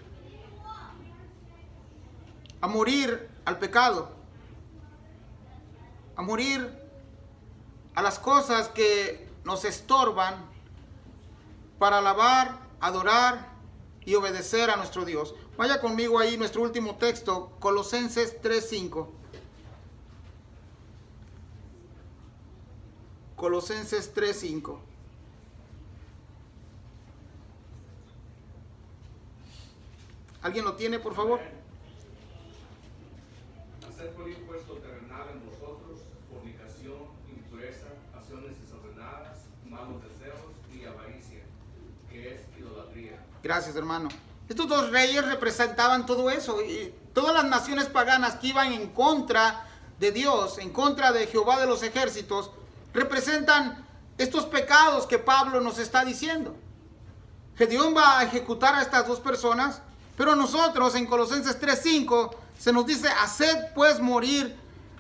al pecado, a morir a las cosas que nos estorban para alabar, adorar y obedecer a nuestro Dios. Vaya conmigo ahí nuestro último texto, Colosenses 3:5. Colosenses 3:5. ¿Alguien lo tiene, por favor? Hacer por impuesto terrenal en vosotros, fornicación, impureza, pasiones desordenadas, malos deseos y avaricia, que es idolatría. Gracias, hermano. Estos dos reyes representaban todo eso, y todas las naciones paganas que iban en contra de Dios, en contra de Jehová de los ejércitos, representan estos pecados que Pablo nos está diciendo. Gedeón va a ejecutar a estas dos personas, pero nosotros en Colosenses 3:5 se nos dice: haced pues morir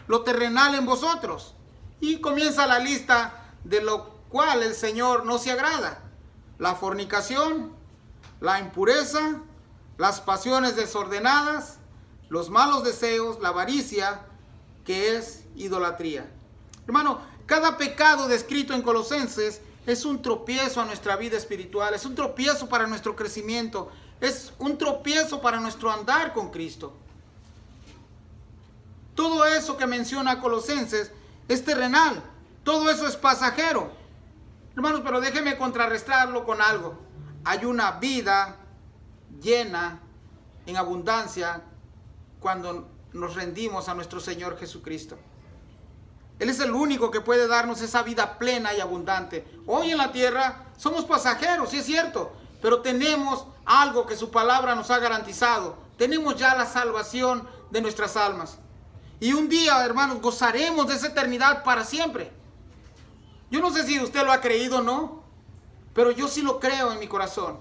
lo terrenal en vosotros. Y comienza la lista de lo cual el Señor no se agrada: la fornicación, la impureza, las pasiones desordenadas, los malos deseos, la avaricia, que es idolatría. Hermano, cada pecado descrito en Colosenses es un tropiezo a nuestra vida espiritual, es un tropiezo para nuestro crecimiento, es un tropiezo para nuestro andar con Cristo. Todo eso que menciona Colosenses es terrenal, todo eso es pasajero. Hermanos, pero déjenme contrarrestarlo con algo. Hay una vida llena, en abundancia, cuando nos rendimos a nuestro Señor Jesucristo. Él es el único que puede darnos esa vida plena y abundante. Hoy en la tierra somos pasajeros, sí es cierto, pero tenemos algo que su palabra nos ha garantizado. Tenemos ya la salvación de nuestras almas. Y un día, hermanos, gozaremos de esa eternidad para siempre. Yo no sé si usted lo ha creído o no, pero yo sí lo creo en mi corazón.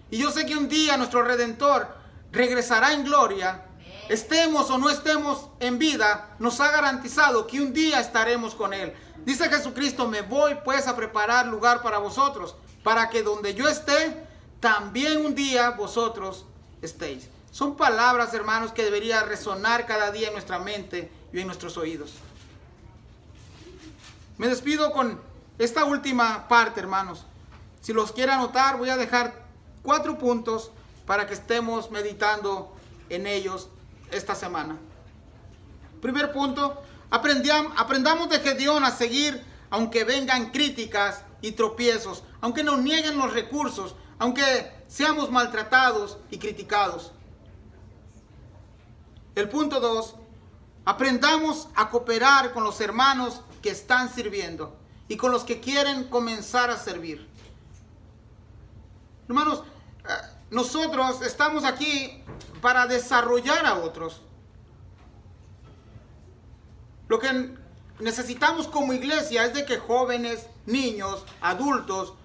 Y yo sé que un día nuestro Redentor regresará en gloria. Estemos o no estemos en vida, nos ha garantizado que un día estaremos con Él. Dice Jesucristo: me voy pues a preparar lugar para vosotros, para que donde yo esté, también un día vosotros estéis. Son palabras, hermanos, que debería resonar cada día en nuestra mente y en nuestros oídos. Me despido con esta última parte, hermanos. Si los quiere anotar, voy a dejar 4 puntos para que estemos meditando en ellos esta semana. Primer punto: aprendamos de Gedeón a seguir aunque vengan críticas y tropiezos, aunque nos nieguen los recursos, aunque seamos maltratados y criticados. El punto 2: aprendamos a cooperar con los hermanos que están sirviendo y con los que quieren comenzar a servir. Hermanos, nosotros estamos aquí para desarrollar a otros. Lo que necesitamos como iglesia es de que jóvenes, niños, adultos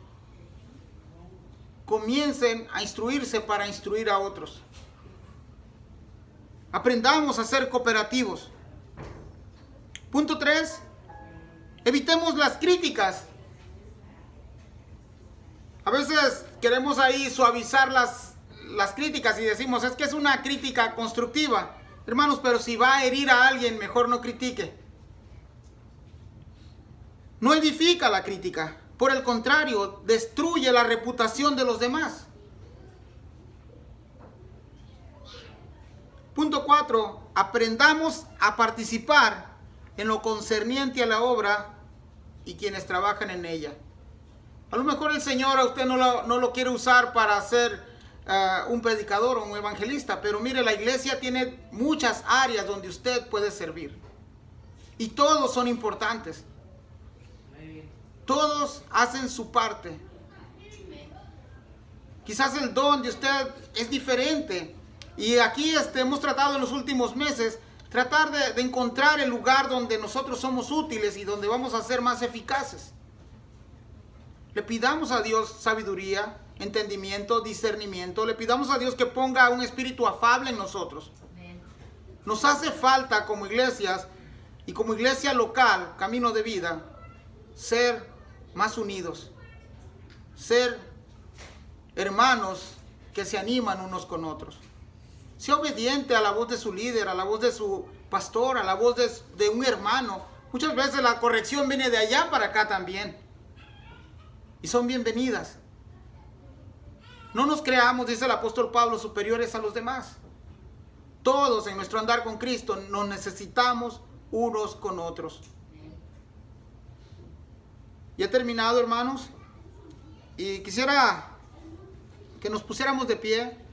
comiencen a instruirse para instruir a otros. Aprendamos a ser cooperativos. Punto 3: evitemos las críticas. A veces queremos ahí suavizar las críticas y decimos: es que es una crítica constructiva. Hermanos, pero si va a herir a alguien, mejor no critique. No edifica la crítica. Por el contrario, destruye la reputación de los demás. Punto 4: aprendamos a participar en lo concerniente a la obra y quienes trabajan en ella. A lo mejor el Señor a usted no lo quiere usar para ser un predicador o un evangelista, pero mire, la iglesia tiene muchas áreas donde usted puede servir. Y todos son importantes. Todos hacen su parte. Quizás el don de usted es diferente. Y aquí hemos tratado en los últimos meses tratar de encontrar el lugar donde nosotros somos útiles y donde vamos a ser más eficaces. Le pidamos a Dios sabiduría, entendimiento, discernimiento. Le pidamos a Dios que ponga un espíritu afable en nosotros. Nos hace falta como iglesias y como iglesia local, Camino de Vida, ser más unidos, ser hermanos que se animan unos con otros. Sea obediente a la voz de su líder, a la voz de su pastor, a la voz de un hermano. Muchas veces la corrección viene de allá para acá también. Y son bienvenidas. No nos creamos, dice el apóstol Pablo, superiores a los demás. Todos en nuestro andar con Cristo nos necesitamos unos con otros. Ya he terminado, hermanos. Y quisiera que nos pusiéramos de pie.